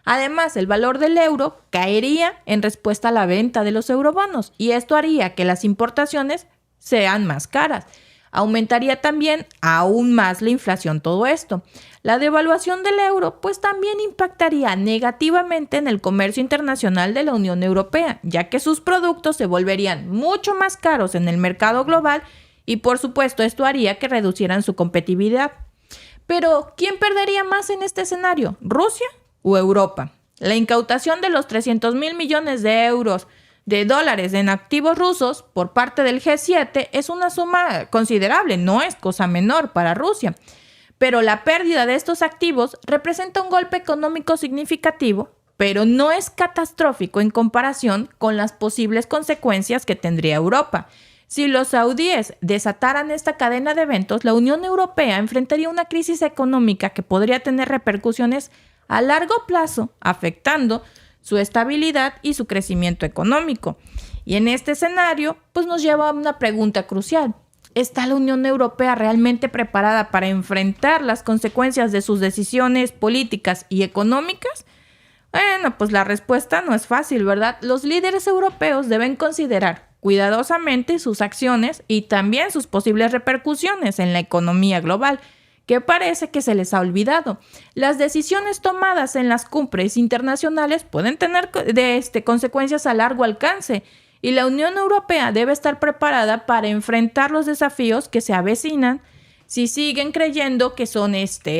Además, el valor del euro caería en respuesta a la venta de los eurobonos y esto haría que las importaciones sean más caras. Aumentaría también aún más la inflación todo esto. La devaluación del euro pues también impactaría negativamente en el comercio internacional de la Unión Europea, ya que sus productos se volverían mucho más caros en el mercado global y por supuesto esto haría que reducieran su competitividad. Pero, ¿quién perdería más en este escenario? ¿Rusia o Europa? La incautación de los 300,000 millones de dólares en activos rusos por parte del G7 es una suma considerable, no es cosa menor para Rusia. Pero la pérdida de estos activos representa un golpe económico significativo, pero no es catastrófico en comparación con las posibles consecuencias que tendría Europa. Si los saudíes desataran esta cadena de eventos, la Unión Europea enfrentaría una crisis económica que podría tener repercusiones a largo plazo, afectando su estabilidad y su crecimiento económico. Y en este escenario, pues nos lleva a una pregunta crucial. ¿Está la Unión Europea realmente preparada para enfrentar las consecuencias de sus decisiones políticas y económicas? Bueno, pues la respuesta no es fácil, ¿verdad? Los líderes europeos deben considerar cuidadosamente sus acciones y también sus posibles repercusiones en la economía global, que parece que se les ha olvidado. Las decisiones tomadas en las cumbres internacionales pueden tener consecuencias a largo alcance y la Unión Europea debe estar preparada para enfrentar los desafíos que se avecinan si siguen creyendo que son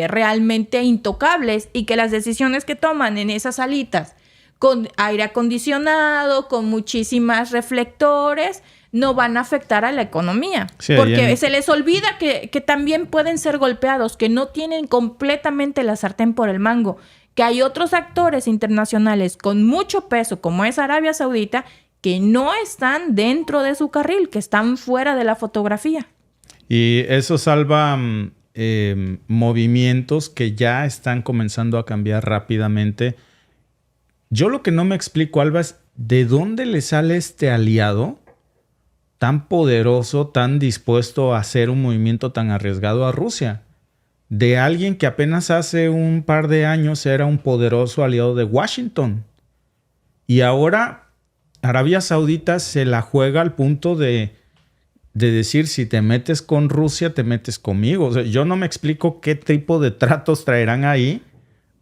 realmente intocables y que las decisiones que toman en esas salitas con aire acondicionado, con muchísimas reflectores, no van a afectar a la economía. Sí, porque se les olvida que también pueden ser golpeados, que no tienen completamente la sartén por el mango, que hay otros actores internacionales con mucho peso, como es Arabia Saudita, que no están dentro de su carril, que están fuera de la fotografía. Y eso salva movimientos que ya están comenzando a cambiar rápidamente. Yo lo que no me explico, Alba, es ¿de dónde le sale este aliado tan poderoso, tan dispuesto a hacer un movimiento tan arriesgado a Rusia? De alguien que apenas hace un par de años era un poderoso aliado de Washington. Y ahora Arabia Saudita se la juega al punto de decir, si te metes con Rusia, te metes conmigo. O sea, yo no me explico qué tipo de tratos traerán ahí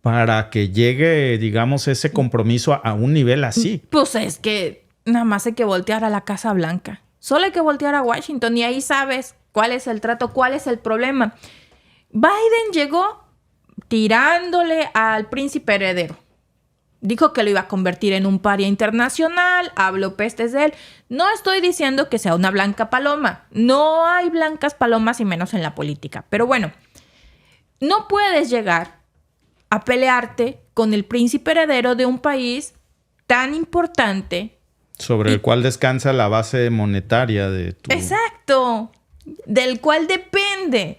para que llegue, digamos, ese compromiso a un nivel así. Pues es que nada más hay que voltear a la Casa Blanca. Solo hay que voltear a Washington y ahí sabes cuál es el trato, cuál es el problema. Biden llegó tirándole al príncipe heredero. Dijo que lo iba a convertir en un paria internacional, habló pestes de él. No estoy diciendo que sea una blanca paloma. No hay blancas palomas y menos en la política. Pero bueno, no puedes llegar a pelearte con el príncipe heredero de un país tan importante. Sobre el cual descansa la base monetaria de tu... Exacto. Del cual depende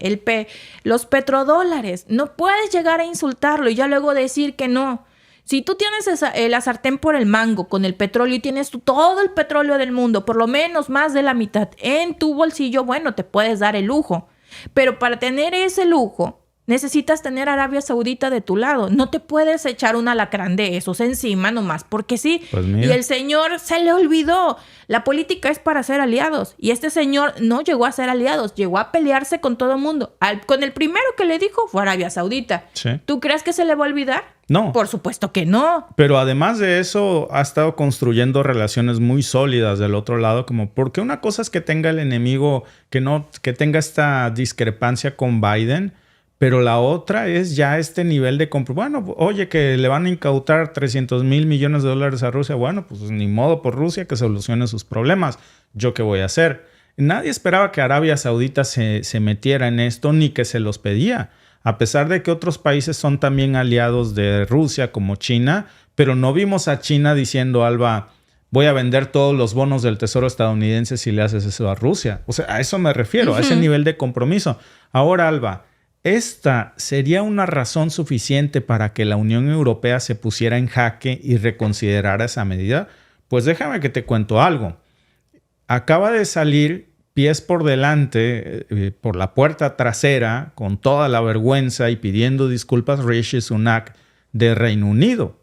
los petrodólares. No puedes llegar a insultarlo y ya luego decir que no. Si tú tienes la sartén por el mango con el petróleo y tienes todo el petróleo del mundo, por lo menos más de la mitad en tu bolsillo, bueno, te puedes dar el lujo. Pero para tener ese lujo, necesitas tener a Arabia Saudita de tu lado. No te puedes echar un alacrán de esos encima nomás porque sí. Pues mira. Y el señor se le olvidó. La política es para ser aliados. Y este señor no llegó a ser aliados. Llegó a pelearse con todo el mundo. Con el primero que le dijo fue Arabia Saudita. Sí. ¿Tú crees que se le va a olvidar? No. Por supuesto que no. Pero además de eso, ha estado construyendo relaciones muy sólidas del otro lado, como porque una cosa es que tenga el enemigo, que tenga esta discrepancia con Biden, pero la otra es ya este nivel de bueno, oye, que le van a incautar 300,000 millones de dólares a Rusia. Bueno, pues ni modo por Rusia que solucione sus problemas. ¿Yo qué voy a hacer? Nadie esperaba que Arabia Saudita se metiera en esto ni que se los pedía. A pesar de que otros países son también aliados de Rusia, como China, pero no vimos a China diciendo, Alba, voy a vender todos los bonos del Tesoro estadounidense si le haces eso a Rusia. O sea, a eso me refiero, a ese nivel de compromiso. Ahora, Alba, ¿esta sería una razón suficiente para que la Unión Europea se pusiera en jaque y reconsiderara esa medida? Pues déjame que te cuento algo. Acaba de salir pies por delante, por la puerta trasera, con toda la vergüenza y pidiendo disculpas Rishi Sunak de Reino Unido.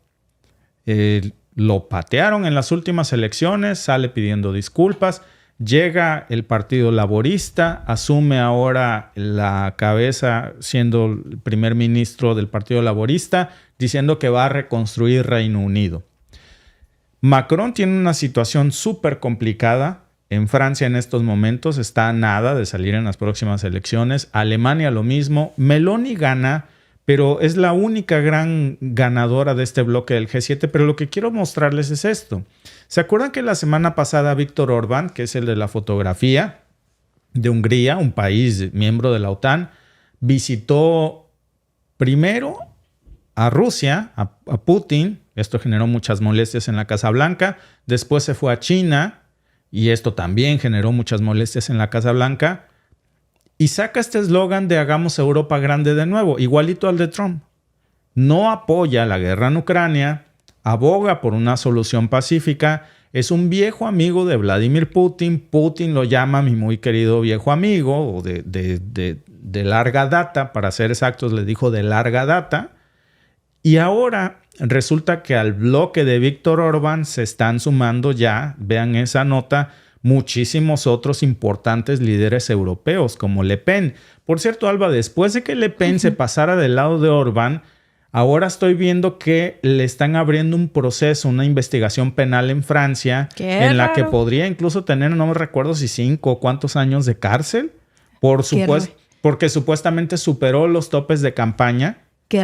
Lo patearon en las últimas elecciones, sale pidiendo disculpas. Llega el Partido Laborista, asume ahora la cabeza siendo el primer ministro del Partido Laborista, diciendo que va a reconstruir Reino Unido. Macron tiene una situación súper complicada. En Francia en estos momentos está a nada de salir en las próximas elecciones. Alemania lo mismo. Meloni gana, pero es la única gran ganadora de este bloque del G7. Pero lo que quiero mostrarles es esto. ¿Se acuerdan que la semana pasada Viktor Orbán, que es el de la fotografía de Hungría, un país miembro de la OTAN, visitó primero a Rusia, a Putin? Esto generó muchas molestias en la Casa Blanca. Después se fue a China y esto también generó muchas molestias en la Casa Blanca. Y saca este eslogan de hagamos Europa grande de nuevo, igualito al de Trump. No apoya la guerra en Ucrania, aboga por una solución pacífica, es un viejo amigo de Vladimir Putin. Putin lo llama mi muy querido viejo amigo, o de larga data, para ser exactos, le dijo de larga data. Y ahora resulta que al bloque de Viktor Orbán se están sumando ya, vean esa nota, muchísimos otros importantes líderes europeos, como Le Pen. Por cierto, Alba, después de que Le Pen se pasara del lado de Orbán, ahora estoy viendo que le están abriendo un proceso, una investigación penal en Francia, en la que podría incluso tener, no me recuerdo si 5 o cuántos años de cárcel, porque supuestamente superó los topes de campaña. Qué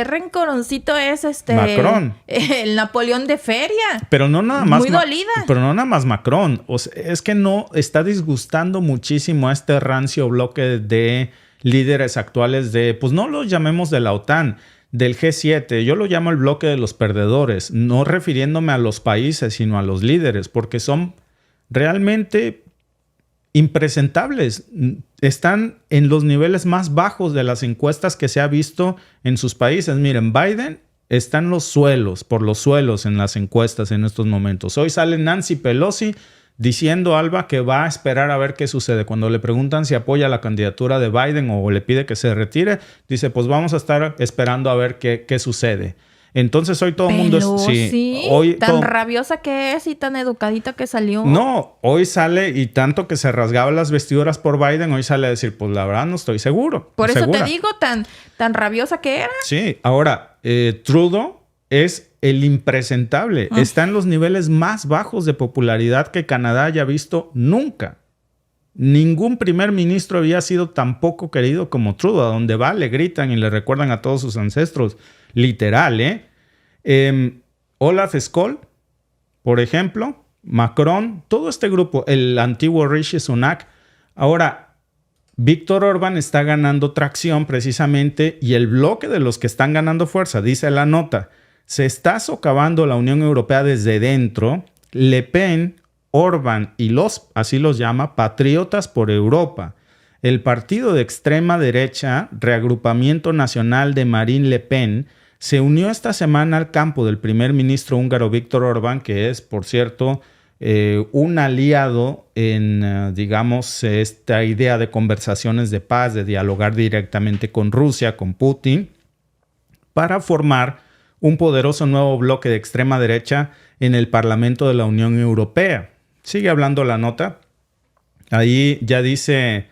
rencoroncito es Macron. El Napoleón de feria. Pero no nada más. Muy dolida. Pero no nada más Macron. O sea, es que no está disgustando muchísimo a este rancio bloque de líderes actuales pues no los llamemos de la OTAN, del G7. Yo lo llamo el bloque de los perdedores, no refiriéndome a los países, sino a los líderes, porque son realmente impresentables. Están en los niveles más bajos de las encuestas que se ha visto en sus países. Miren, Biden está en por los suelos en las encuestas en estos momentos. Hoy sale Nancy Pelosi diciendo, Alba, que va a esperar a ver qué sucede. Cuando le preguntan si apoya la candidatura de Biden o le pide que se retire, dice, pues vamos a estar esperando a ver qué sucede. Entonces hoy todo el mundo es... Sí, hoy tan rabiosa que es y tan educadita que salió. No, hoy sale y tanto que se rasgaba las vestiduras por Biden, hoy sale a decir, pues la verdad no estoy seguro. Por eso segura. te digo, tan rabiosa que era. Sí, ahora, Trudeau es el impresentable. Está en los niveles más bajos de popularidad que Canadá haya visto nunca. Ningún primer ministro había sido tan poco querido como Trudeau. A donde va le gritan y le recuerdan a todos sus ancestros. Literal, ¿eh? Olaf Scholz, por ejemplo, Macron, todo este grupo, el antiguo Rishi Sunak. Ahora, Víctor Orbán está ganando tracción precisamente y el bloque de los que están ganando fuerza, dice la nota, se está socavando la Unión Europea desde dentro. Le Pen, Orbán y así los llama, patriotas por Europa. El partido de extrema derecha, Reagrupamiento Nacional de Marine Le Pen, se unió esta semana al campo del primer ministro húngaro Víctor Orbán, que es, por cierto, un aliado en, digamos, esta idea de conversaciones de paz, de dialogar directamente con Rusia, con Putin, para formar un poderoso nuevo bloque de extrema derecha en el Parlamento de la Unión Europea. Sigue hablando la nota. Ahí ya dice,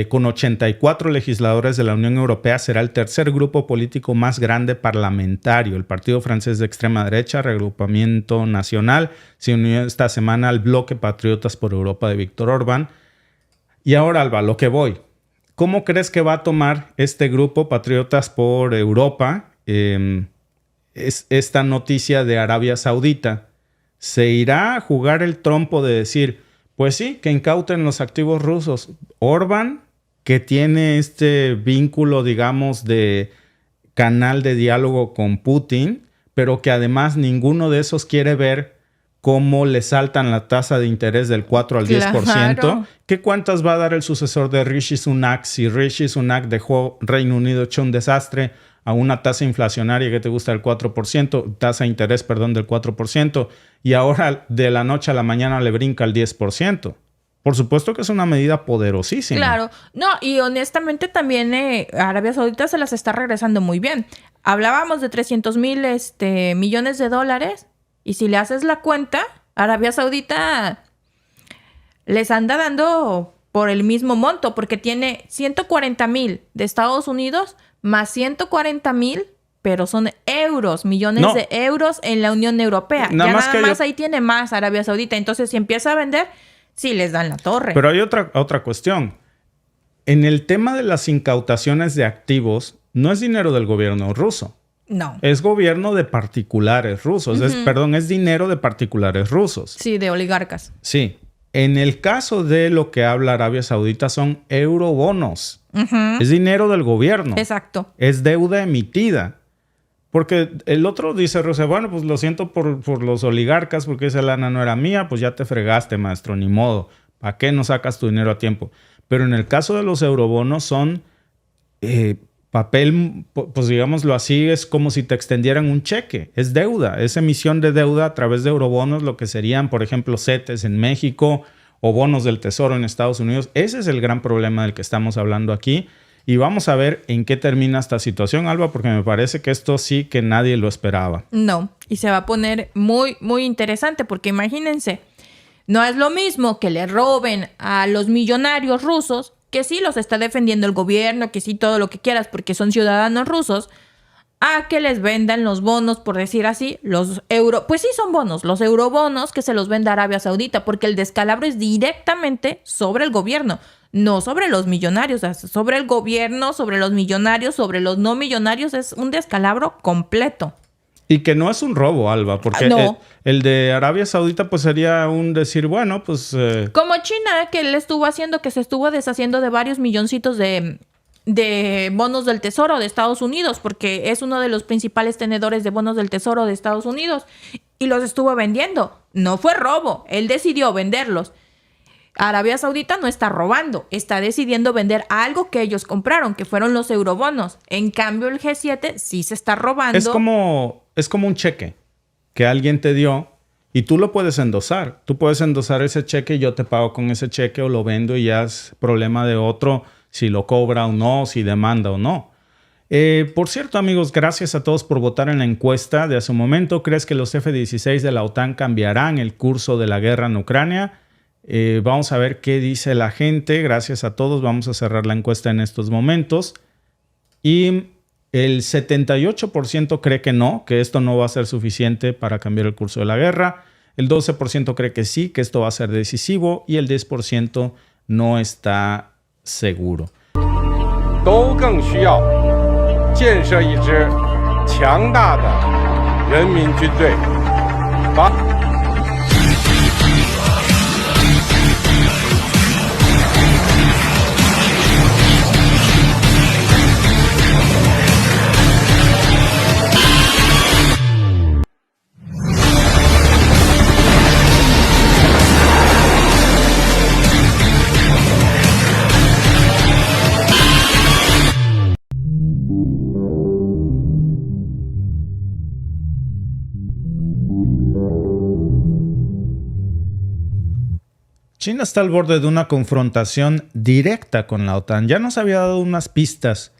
con 84 legisladores de la Unión Europea, será el tercer grupo político más grande parlamentario. El partido francés de extrema derecha, Reagrupamiento Nacional, se unió esta semana al bloque Patriotas por Europa de Víctor Orbán. Y ahora, Alba, lo que voy. ¿Cómo crees que va a tomar este grupo Patriotas por Europa esta noticia de Arabia Saudita? ¿Se irá a jugar el trompo de decir, pues sí, que incauten los activos rusos? Orbán, que tiene este vínculo, digamos, de canal de diálogo con Putin, pero que además ninguno de esos quiere ver cómo le saltan la tasa de interés del 4 al 10%. Claro. ¿Qué cuentas va a dar el sucesor de Rishi Sunak si Rishi Sunak dejó Reino Unido hecho un desastre a una tasa inflacionaria que te gusta del 4%, tasa de interés, perdón, del 4%, y ahora de la noche a la mañana le brinca al 10%? Por supuesto que es una medida poderosísima. Claro. No, y honestamente también Arabia Saudita se las está regresando muy bien. Hablábamos de 300,000 millones de dólares, y si le haces la cuenta, Arabia Saudita les anda dando por el mismo monto, porque tiene 140,000 de Estados Unidos más 140,000, pero son euros, millones de euros en la Unión Europea. Nada más ahí tiene más Arabia Saudita. Entonces, si empieza a vender, sí les dan la torre. Pero hay otra cuestión. En el tema de las incautaciones de activos, no es dinero del gobierno ruso. No. Es gobierno de particulares rusos. Es dinero de particulares rusos. Sí, de oligarcas. Sí. En el caso de lo que habla Arabia Saudita son eurobonos. Es dinero del gobierno. Exacto. Es deuda emitida. Porque el otro dice, Rusia, bueno, pues lo siento por los oligarcas, porque esa lana no era mía, pues ya te fregaste, maestro, ni modo. ¿Para qué no sacas tu dinero a tiempo? Pero en el caso de los eurobonos son papel, pues digámoslo así, es como si te extendieran un cheque. Es deuda, es emisión de deuda a través de eurobonos, lo que serían, por ejemplo, CETES en México o bonos del Tesoro en Estados Unidos. Ese es el gran problema del que estamos hablando aquí. Y vamos a ver en qué termina esta situación, Alba, porque me parece que esto sí que nadie lo esperaba. No, y se va a poner muy, muy interesante, porque imagínense, no es lo mismo que le roben a los millonarios rusos, que sí los está defendiendo el gobierno, que sí todo lo que quieras, porque son ciudadanos rusos, a que les vendan los bonos, por decir así, pues sí son bonos, los eurobonos que se los venda Arabia Saudita, porque el descalabro es directamente sobre el gobierno, no sobre los millonarios, o sea, sobre el gobierno, sobre los millonarios, sobre los no millonarios, es un descalabro completo. Y que no es un robo, Alba, porque no. el de Arabia Saudita pues sería un decir, bueno, pues... Como China, que él estuvo haciendo, que se estuvo deshaciendo de varios milloncitos de de bonos del Tesoro de Estados Unidos, porque es uno de los principales tenedores de bonos del Tesoro de Estados Unidos, y los estuvo vendiendo. No fue robo, él decidió venderlos. Arabia Saudita no está robando, está decidiendo vender algo que ellos compraron, que fueron los eurobonos. En cambio, el G7 sí se está robando. Es como un cheque que alguien te dio y tú lo puedes endosar. Tú puedes endosar ese cheque y yo te pago con ese cheque o lo vendo y ya es problema de otro si lo cobra o no, si demanda o no. Por cierto, amigos, gracias a todos por votar en la encuesta de hace un momento. ¿Crees que los F-16 de la OTAN cambiarán el curso de la guerra en Ucrania? Vamos a ver qué dice la gente. Gracias a todos. Vamos a cerrar la encuesta en estos momentos. Y el 78% cree que no, que esto no va a ser suficiente para cambiar el curso de la guerra. El 12% cree que sí, que esto va a ser decisivo. Y el 10% no está seguro. 都更需要建设一支强大的人民军队。China está al borde de una confrontación directa con la OTAN. Ya nos había dado unas pistas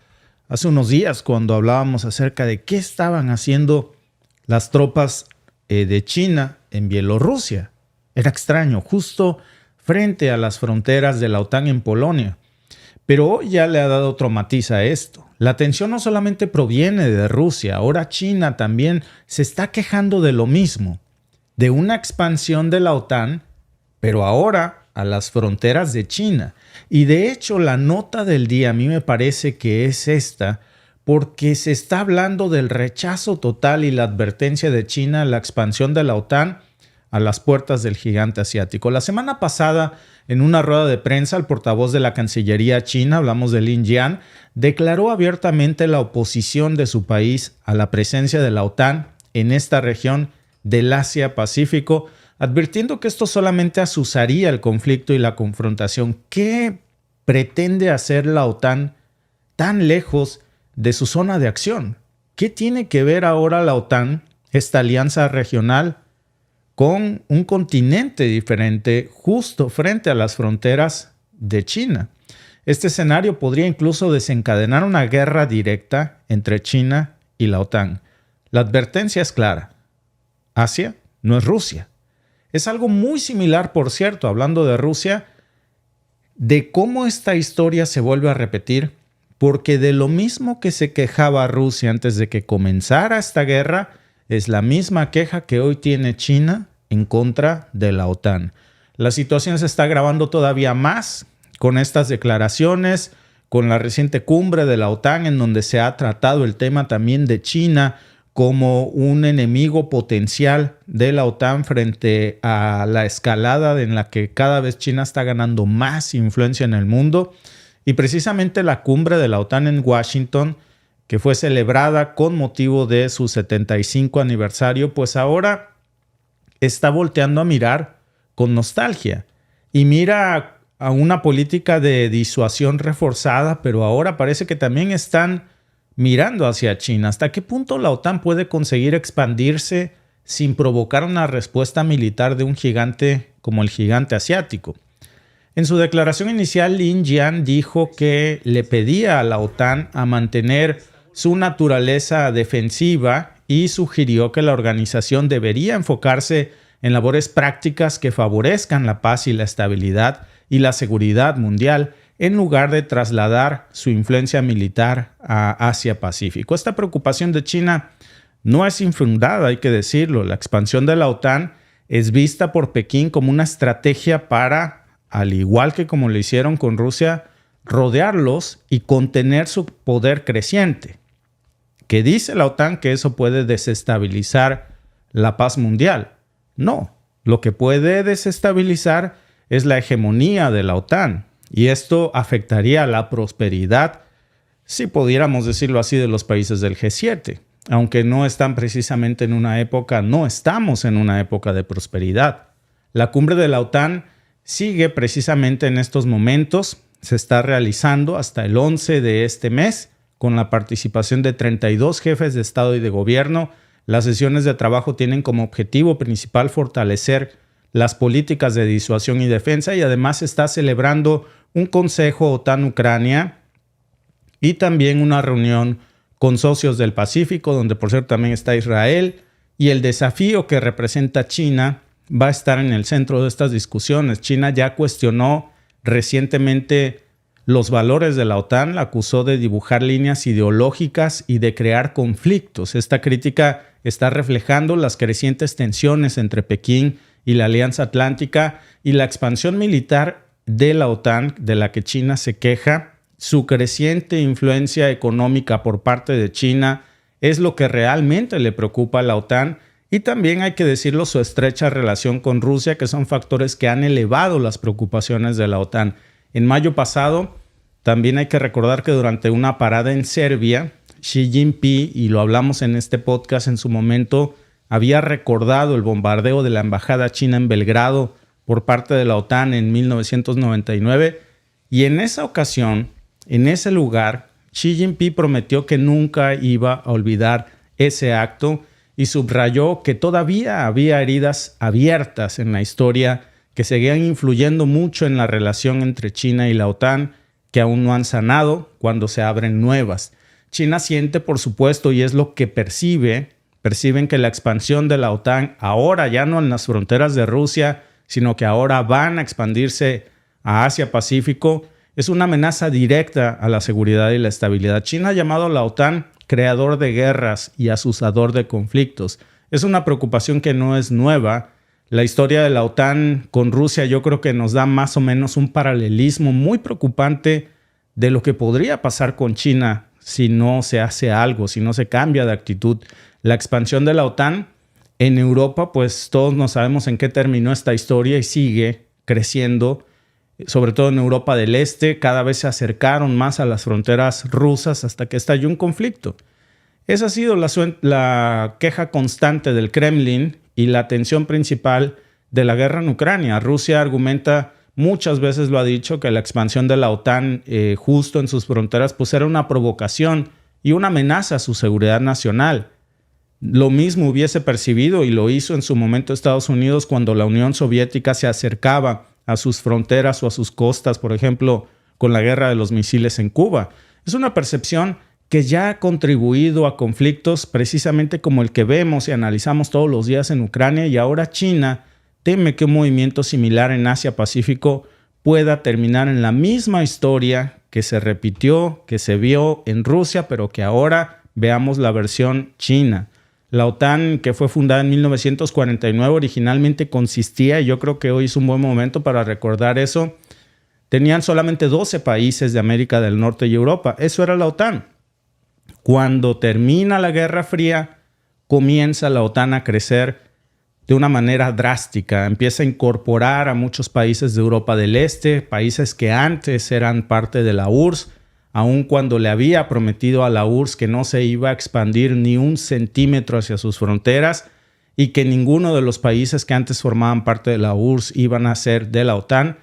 hace unos días cuando hablábamos acerca de qué estaban haciendo las tropas de China en Bielorrusia. Era extraño, justo frente a las fronteras de la OTAN en Polonia. Pero hoy ya le ha dado otro matiz a esto. La tensión no solamente proviene de Rusia, ahora China también se está quejando de lo mismo, de una expansión de la OTAN, pero ahora a las fronteras de China. Y de hecho la nota del día a mí me parece que es esta, porque se está hablando del rechazo total y la advertencia de China a la expansión de la OTAN a las puertas del gigante asiático. La semana pasada, en una rueda de prensa, el portavoz de la Cancillería china, hablamos de Lin Jian, declaró abiertamente la oposición de su país a la presencia de la OTAN en esta región del Asia-Pacífico, advirtiendo que esto solamente azuzaría el conflicto y la confrontación. ¿Qué pretende hacer la OTAN tan lejos de su zona de acción? ¿Qué tiene que ver ahora la OTAN, esta alianza regional, con un continente diferente justo frente a las fronteras de China? Este escenario podría incluso desencadenar una guerra directa entre China y la OTAN. La advertencia es clara. Asia no es Rusia. Es algo muy similar, por cierto, hablando de Rusia, de cómo esta historia se vuelve a repetir, porque de lo mismo que se quejaba Rusia antes de que comenzara esta guerra, es la misma queja que hoy tiene China en contra de la OTAN. La situación se está agravando todavía más con estas declaraciones, con la reciente cumbre de la OTAN, en donde se ha tratado el tema también de China como un enemigo potencial de la OTAN frente a la escalada en la que cada vez China está ganando más influencia en el mundo. Y precisamente la cumbre de la OTAN en Washington, que fue celebrada con motivo de su 75 aniversario, pues ahora está volteando a mirar con nostalgia y mira a una política de disuasión reforzada, pero ahora parece que también están mirando hacia China. ¿Hasta qué punto la OTAN puede conseguir expandirse sin provocar una respuesta militar de un gigante como el gigante asiático? En su declaración inicial, Lin Jian dijo que le pedía a la OTAN a mantener su naturaleza defensiva y sugirió que la organización debería enfocarse en labores prácticas que favorezcan la paz y la estabilidad y la seguridad mundial, en lugar de trasladar su influencia militar a Asia-Pacífico. Esta preocupación de China no es infundada, hay que decirlo. La expansión de la OTAN es vista por Pekín como una estrategia para, al igual que como lo hicieron con Rusia, rodearlos y contener su poder creciente. ¿Qué dice la OTAN? Que eso puede desestabilizar la paz mundial. No, lo que puede desestabilizar es la hegemonía de la OTAN. Y esto afectaría la prosperidad si pudiéramos decirlo así, de los países del G7. Aunque no están precisamente en una época, no estamos en una época de prosperidad. La cumbre de la OTAN sigue precisamente en estos momentos. Se está realizando hasta el 11 de este mes con la participación de 32 jefes de Estado y de Gobierno. Las sesiones de trabajo tienen como objetivo principal fortalecer las políticas de disuasión y defensa, y además se está celebrando un Consejo OTAN-Ucrania y también una reunión con socios del Pacífico, donde por cierto también está Israel, y el desafío que representa China va a estar en el centro de estas discusiones. China ya cuestionó recientemente los valores de la OTAN, la acusó de dibujar líneas ideológicas y de crear conflictos. Esta crítica está reflejando las crecientes tensiones entre Pekín y la Alianza Atlántica y la expansión militar de la OTAN, de la que China se queja. Su creciente influencia económica por parte de China es lo que realmente le preocupa a la OTAN, y también hay que decirlo, su estrecha relación con Rusia, que son factores que han elevado las preocupaciones de la OTAN. En mayo pasado, también hay que recordar que durante una parada en Serbia, Xi Jinping, y lo hablamos en este podcast en su momento, había recordado el bombardeo de la embajada china en Belgrado por parte de la OTAN en 1999, y en esa ocasión, en ese lugar, Xi Jinping prometió que nunca iba a olvidar ese acto y subrayó que todavía había heridas abiertas en la historia que seguían influyendo mucho en la relación entre China y la OTAN, que aún no han sanado cuando se abren nuevas. China siente, por supuesto, y es lo que perciben que la expansión de la OTAN, ahora ya no en las fronteras de Rusia, sino que ahora van a expandirse a Asia-Pacífico, es una amenaza directa a la seguridad y la estabilidad. China ha llamado a la OTAN creador de guerras y asusador de conflictos. Es una preocupación que no es nueva. La historia de la OTAN con Rusia yo creo que nos da más o menos un paralelismo muy preocupante de lo que podría pasar con China si no se hace algo, si no se cambia de actitud. La expansión de la OTAN en Europa, pues todos no sabemos en qué terminó esta historia y sigue creciendo, sobre todo en Europa del Este. Cada vez se acercaron más a las fronteras rusas hasta que estalló un conflicto. Esa ha sido la queja constante del Kremlin y la tensión principal de la guerra en Ucrania. Rusia argumenta, muchas veces lo ha dicho, que la expansión de la OTAN justo en sus fronteras pues era una provocación y una amenaza a su seguridad nacional. Lo mismo hubiese percibido y lo hizo en su momento Estados Unidos cuando la Unión Soviética se acercaba a sus fronteras o a sus costas, por ejemplo, con la guerra de los misiles en Cuba. Es una percepción que ya ha contribuido a conflictos precisamente como el que vemos y analizamos todos los días en Ucrania, y ahora China teme que un movimiento similar en Asia-Pacífico pueda terminar en la misma historia que se repitió, que se vio en Rusia, pero que ahora veamos la versión china. La OTAN, que fue fundada en 1949, originalmente consistía, y yo creo que hoy es un buen momento para recordar eso, tenían solamente 12 países de América del Norte y Europa. Eso era la OTAN. Cuando termina la Guerra Fría, comienza la OTAN a crecer de una manera drástica. Empieza a incorporar a muchos países de Europa del Este, países que antes eran parte de la URSS, aun cuando le había prometido a la URSS que no se iba a expandir ni un centímetro hacia sus fronteras y que ninguno de los países que antes formaban parte de la URSS iban a ser de la OTAN.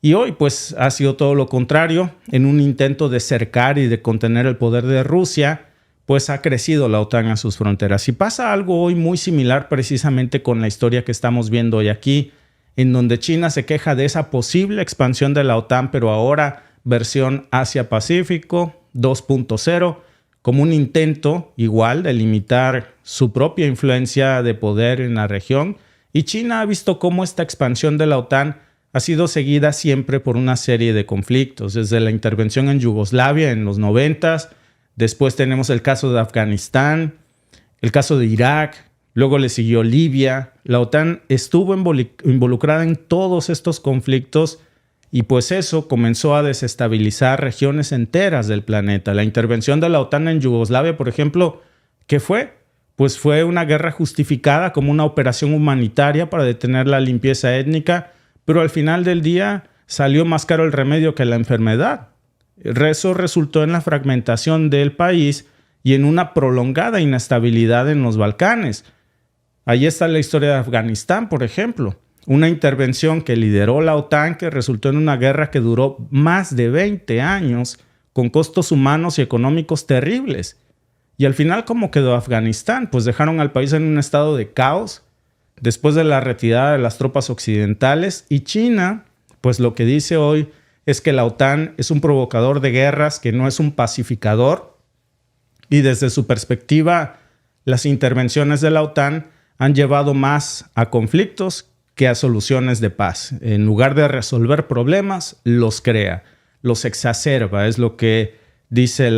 Y hoy pues ha sido todo lo contrario. En un intento de cercar y de contener el poder de Rusia, pues ha crecido la OTAN a sus fronteras. Y pasa algo hoy muy similar precisamente con la historia que estamos viendo hoy aquí, en donde China se queja de esa posible expansión de la OTAN, pero ahora versión Asia-Pacífico 2.0, como un intento igual de limitar su propia influencia de poder en la región. Y China ha visto cómo esta expansión de la OTAN ha sido seguida siempre por una serie de conflictos, desde la intervención en Yugoslavia en los 90s, después tenemos el caso de Afganistán, el caso de Irak, luego le siguió Libia. La OTAN estuvo involucrada en todos estos conflictos y pues eso comenzó a desestabilizar regiones enteras del planeta. La intervención de la OTAN en Yugoslavia, por ejemplo, ¿qué fue? Pues fue una guerra justificada como una operación humanitaria para detener la limpieza étnica, pero al final del día salió más caro el remedio que la enfermedad. Eso resultó en la fragmentación del país y en una prolongada inestabilidad en los Balcanes. Ahí está la historia de Afganistán, por ejemplo. Una intervención que lideró la OTAN que resultó en una guerra que duró más de 20 años con costos humanos y económicos terribles. Y al final, ¿cómo quedó Afganistán? Pues dejaron al país en un estado de caos después de la retirada de las tropas occidentales. Y China, pues lo que dice hoy es que la OTAN es un provocador de guerras, que no es un pacificador. Y desde su perspectiva, las intervenciones de la OTAN han llevado más a conflictos que a soluciones de paz. En lugar de resolver problemas, los crea, los exacerba. Es lo que dice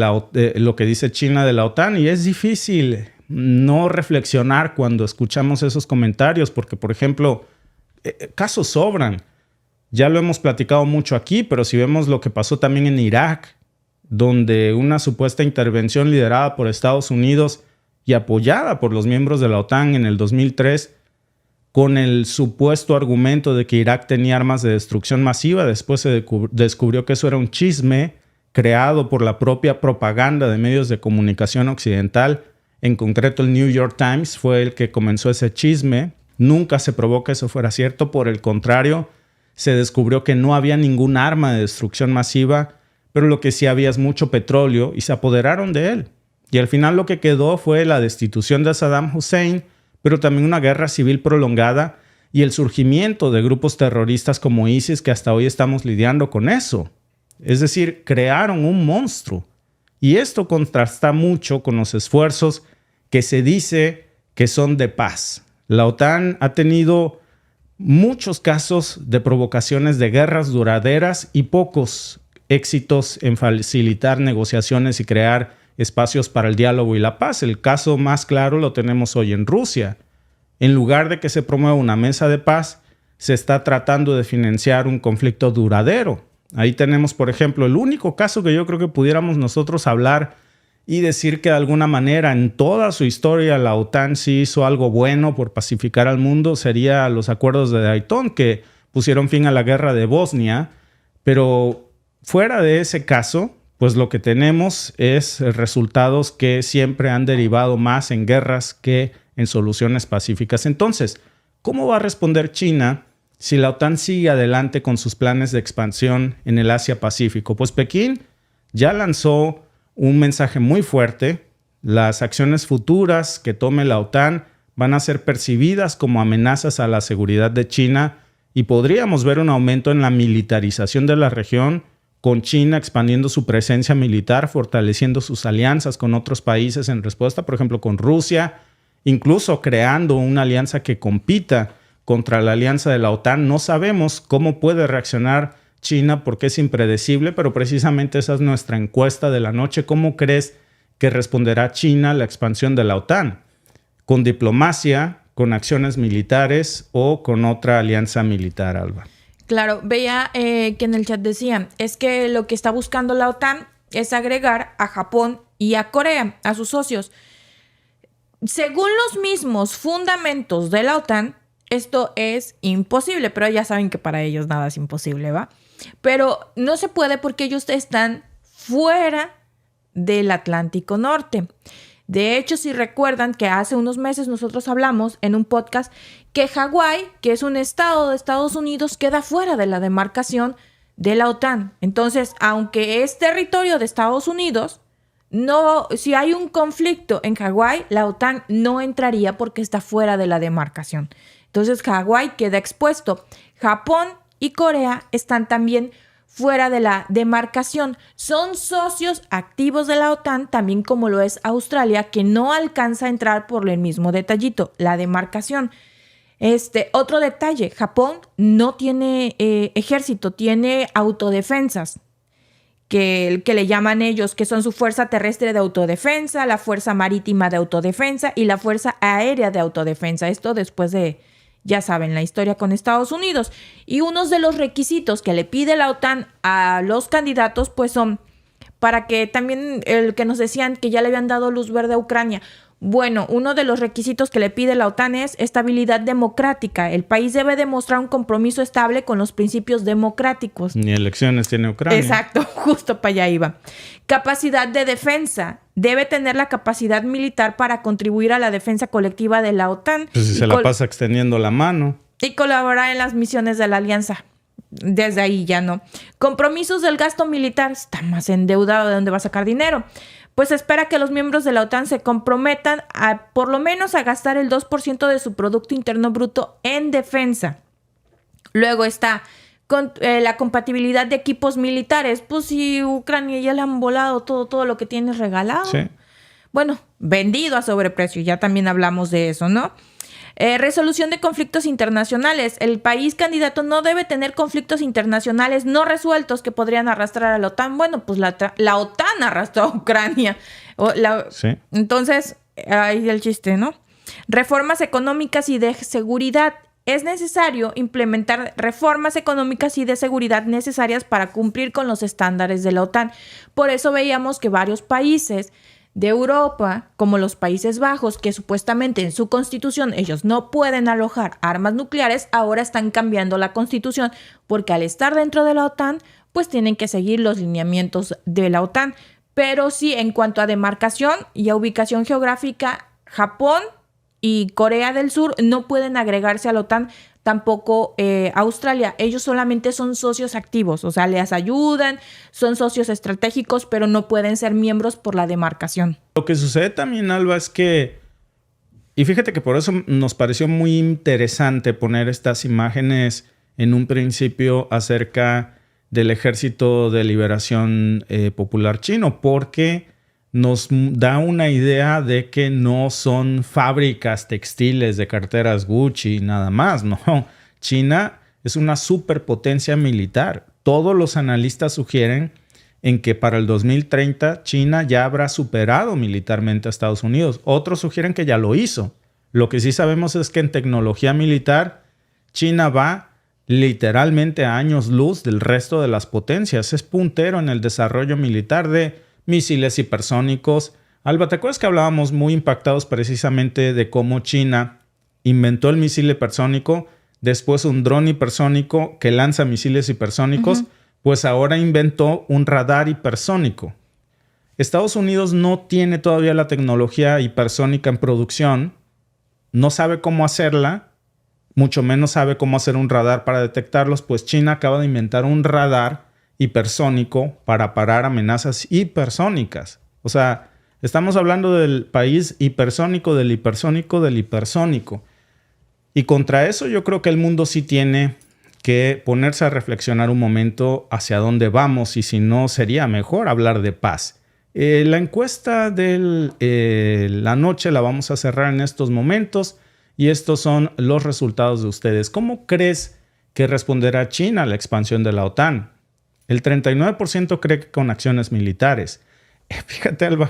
China de la OTAN, y es difícil no reflexionar cuando escuchamos esos comentarios, porque, por ejemplo, casos sobran. Ya lo hemos platicado mucho aquí, pero si vemos lo que pasó también en Irak, donde una supuesta intervención liderada por Estados Unidos y apoyada por los miembros de la OTAN en el 2003, con el supuesto argumento de que Irak tenía armas de destrucción masiva. Después se descubrió que eso era un chisme creado por la propia propaganda de medios de comunicación occidental. En concreto, el New York Times fue el que comenzó ese chisme. Nunca se probó que eso fuera cierto. Por el contrario, se descubrió que no había ningún arma de destrucción masiva, pero lo que sí había es mucho petróleo y se apoderaron de él. Y al final lo que quedó fue la destitución de Saddam Hussein, pero también una guerra civil prolongada y el surgimiento de grupos terroristas como ISIS, que hasta hoy estamos lidiando con eso. Es decir, crearon un monstruo. Y esto contrasta mucho con los esfuerzos que se dice que son de paz. La OTAN ha tenido muchos casos de provocaciones de guerras duraderas y pocos éxitos en facilitar negociaciones y crear espacios para el diálogo y la paz. El caso más claro lo tenemos hoy en Rusia. En lugar de que se promueva una mesa de paz, se está tratando de financiar un conflicto duradero. Ahí tenemos, por ejemplo, el único caso que yo creo que pudiéramos nosotros hablar y decir que de alguna manera en toda su historia la OTAN sí hizo algo bueno por pacificar al mundo, sería los acuerdos de Dayton, que pusieron fin a la guerra de Bosnia. Pero fuera de ese caso, pues lo que tenemos es resultados que siempre han derivado más en guerras que en soluciones pacíficas. Entonces, ¿cómo va a responder China si la OTAN sigue adelante con sus planes de expansión en el Asia-Pacífico? Pues Pekín ya lanzó un mensaje muy fuerte. Las acciones futuras que tome la OTAN van a ser percibidas como amenazas a la seguridad de China y podríamos ver un aumento en la militarización de la región, con China expandiendo su presencia militar, fortaleciendo sus alianzas con otros países en respuesta, por ejemplo, con Rusia, incluso creando una alianza que compita contra la alianza de la OTAN. No sabemos cómo puede reaccionar China porque es impredecible, pero precisamente esa es nuestra encuesta de la noche. ¿Cómo crees que responderá China a la expansión de la OTAN? ¿Con diplomacia, con acciones militares o con otra alianza militar, Alba? Claro, veía que en el chat decían, es que lo que está buscando la OTAN es agregar a Japón y a Corea, a sus socios. Según los mismos fundamentos de la OTAN, esto es imposible, pero ya saben que para ellos nada es imposible, ¿va? Pero no se puede porque ellos están fuera del Atlántico Norte. De hecho, si recuerdan que hace unos meses nosotros hablamos en un podcast que Hawái, que es un estado de Estados Unidos, queda fuera de la demarcación de la OTAN. Entonces, aunque es territorio de Estados Unidos, no, si hay un conflicto en Hawái, la OTAN no entraría porque está fuera de la demarcación. Entonces, Hawái queda expuesto. Japón y Corea están también fuera de la demarcación. Son socios activos de la OTAN, también como lo es Australia, que no alcanza a entrar por el mismo detallito, la demarcación. Otro detalle, Japón no tiene ejército, tiene autodefensas, que le llaman ellos, que son su fuerza terrestre de autodefensa, la fuerza marítima de autodefensa y la fuerza aérea de autodefensa. Esto después de, ya saben, la historia con Estados Unidos. Y unos de los requisitos que le pide la OTAN a los candidatos, pues son para que también el que nos decían que ya le habían dado luz verde a Ucrania, Bueno, uno de los requisitos que le pide la OTAN es estabilidad democrática. El país debe demostrar un compromiso estable con los principios democráticos. Ni elecciones tiene Ucrania. Exacto, justo para allá iba. Capacidad de defensa. Debe tener la capacidad militar para contribuir a la defensa colectiva de la OTAN. Pues si se la pasa extendiendo la mano. Y colaborar en las misiones de la alianza. Desde ahí ya no. Compromisos del gasto militar. Está más endeudado, ¿de dónde va a sacar dinero? Pues espera que los miembros de la OTAN se comprometan a por lo menos a gastar el 2% de su Producto Interno Bruto en defensa. Luego está la compatibilidad de equipos militares. Pues si Ucrania ya le han volado todo lo que tiene regalado. Sí. Bueno, vendido a sobreprecio. Ya también hablamos de eso, ¿no? Resolución de conflictos internacionales. El país candidato no debe tener conflictos internacionales no resueltos que podrían arrastrar a la OTAN. Bueno, pues la OTAN arrastró a Ucrania. Sí. Entonces, ahí el chiste, ¿no? Reformas económicas y de seguridad. Es necesario implementar reformas económicas y de seguridad necesarias para cumplir con los estándares de la OTAN. Por eso veíamos que varios países de Europa, como los Países Bajos, que supuestamente en su constitución ellos no pueden alojar armas nucleares, ahora están cambiando la constitución porque al estar dentro de la OTAN, pues tienen que seguir los lineamientos de la OTAN. Pero sí, en cuanto a demarcación y a ubicación geográfica, Japón y Corea del Sur no pueden agregarse a la OTAN, tampoco Australia. Ellos solamente son socios activos, o sea, les ayudan, son socios estratégicos, pero no pueden ser miembros por la demarcación. Lo que sucede también, Alba, es que, y fíjate que por eso nos pareció muy interesante poner estas imágenes en un principio acerca del Ejército de Liberación Popular Chino, porque nos da una idea de que no son fábricas textiles de carteras Gucci nada más, no. China es una superpotencia militar. Todos los analistas sugieren en que para el 2030 China ya habrá superado militarmente a Estados Unidos. Otros sugieren que ya lo hizo. Lo que sí sabemos es que en tecnología militar China va literalmente a años luz del resto de las potencias. Es puntero en el desarrollo militar de misiles hipersónicos. Alba, ¿te acuerdas que hablábamos muy impactados precisamente de cómo China inventó el misil hipersónico, después un dron hipersónico que lanza misiles hipersónicos? Pues ahora inventó un radar hipersónico. Estados Unidos no tiene todavía la tecnología hipersónica en producción, no sabe cómo hacerla, mucho menos sabe cómo hacer un radar para detectarlos, pues China acaba de inventar un radar hipersónico para parar amenazas hipersónicas. O sea, estamos hablando del país hipersónico, del hipersónico, del hipersónico. Y contra eso yo creo que el mundo sí tiene que ponerse a reflexionar un momento hacia dónde vamos y si no sería mejor hablar de paz. La encuesta de la noche la vamos a cerrar en estos momentos y estos son los resultados de ustedes. ¿Cómo crees que responderá China a la expansión de la OTAN? El 39% cree que con acciones militares. Fíjate, Alba,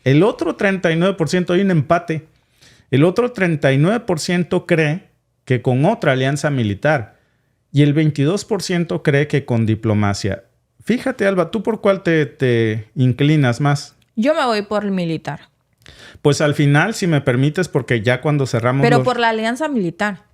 el otro 39%, hay un empate. El otro 39% cree que con otra alianza militar. Y el 22% cree que con diplomacia. Fíjate, Alba, ¿tú por cuál te inclinas más? Yo me voy por el militar. Pues al final, si me permites, porque ya cuando cerramos... Pero por la alianza militar.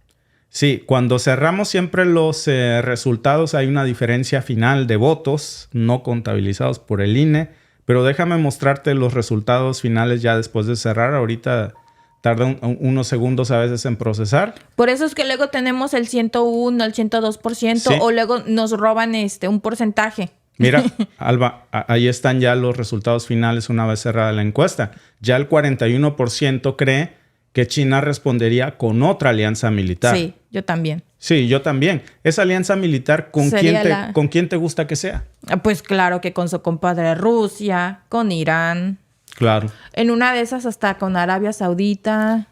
Sí, cuando cerramos siempre los resultados hay una diferencia final de votos no contabilizados por el INE, pero déjame mostrarte los resultados finales ya después de cerrar. Ahorita tarda unos segundos a veces en procesar. Por eso es que luego tenemos el 101, el 102%, sí. O luego nos roban un porcentaje. Mira, Alba, ahí están ya los resultados finales una vez cerrada la encuesta. Ya el 41% cree que China respondería con otra alianza militar. Sí, yo también. Sí, yo también. Esa alianza militar, ¿con quién te gusta que sea? Pues claro que con su compadre Rusia, con Irán. Claro. En una de esas hasta con Arabia Saudita.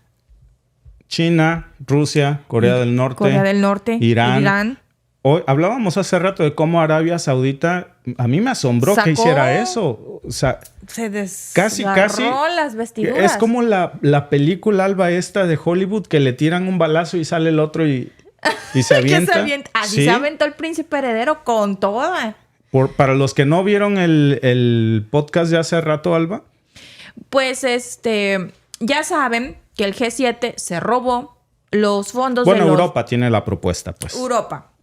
China, Rusia, Corea del Norte. Irán. Hoy hablábamos hace rato de cómo Arabia Saudita, a mí me asombró que hiciera eso. O sea, se casi las vestiduras. Es como la película Alba esta de Hollywood que le tiran un balazo y sale el otro y se avienta. Así ¿sí? Se aventó el príncipe heredero con toda. Para los que no vieron el podcast de hace rato, Alba. Pues ya saben que el G7 se robó los fondos Bueno, de los... Europa tiene la propuesta, pues.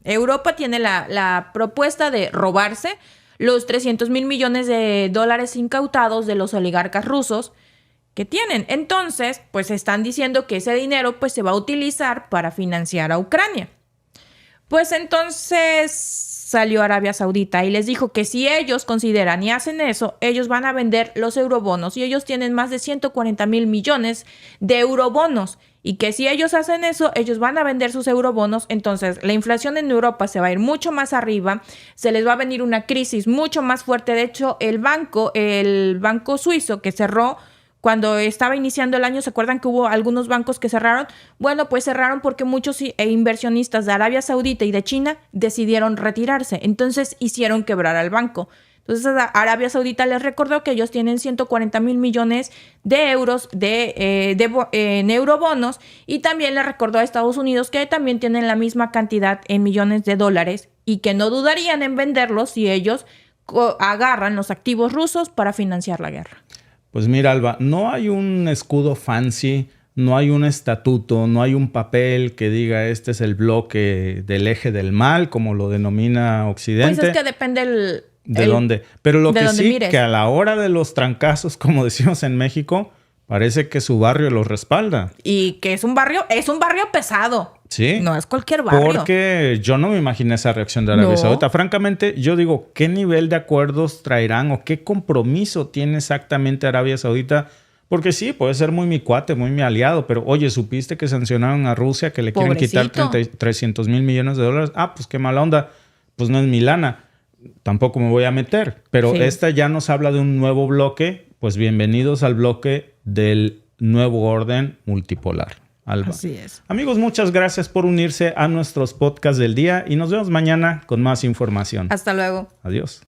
Europa tiene la propuesta de robarse los 300 mil millones de dólares incautados de los oligarcas rusos que tienen. Entonces, pues están diciendo que ese dinero pues se va a utilizar para financiar a Ucrania. Pues entonces salió Arabia Saudita y les dijo que si ellos consideran y hacen eso, ellos van a vender los eurobonos y ellos tienen más de 140 mil millones de eurobonos y que si ellos hacen eso, ellos van a vender sus eurobonos. Entonces la inflación en Europa se va a ir mucho más arriba, se les va a venir una crisis mucho más fuerte. De hecho, el banco suizo que cerró cuando estaba iniciando el año, ¿se acuerdan que hubo algunos bancos que cerraron? Bueno, pues cerraron porque muchos inversionistas de Arabia Saudita y de China decidieron retirarse. Entonces hicieron quebrar al banco. Entonces Arabia Saudita les recordó que ellos tienen 140 mil millones de euros en eurobonos y también les recordó a Estados Unidos que también tienen la misma cantidad en millones de dólares y que no dudarían en venderlos si ellos agarran los activos rusos para financiar la guerra. Pues mira, Alba, no hay un escudo fancy, no hay un estatuto, no hay un papel que diga este es el bloque del eje del mal, como lo denomina Occidente. Pues es que depende de dónde. Pero lo que sí, mires. que a la hora de los trancazos, como decimos en México, parece que su barrio los respalda. Y que es un barrio pesado. Sí. No es cualquier barrio. Porque yo no me imaginé esa reacción de Arabia Saudita. Francamente, yo digo, ¿qué nivel de acuerdos traerán o qué compromiso tiene exactamente Arabia Saudita? Porque sí, puede ser muy mi cuate, muy mi aliado, pero oye, ¿supiste que sancionaron a Rusia que le quieren quitar 300 mil millones de dólares? Ah, pues qué mala onda. Pues no es mi lana. Tampoco me voy a meter. Pero sí, esta ya nos habla de un nuevo bloque. Pues bienvenidos al bloque del nuevo orden multipolar. Alba. Así es. Amigos, muchas gracias por unirse a nuestros podcasts del día y nos vemos mañana con más información. Hasta luego. Adiós.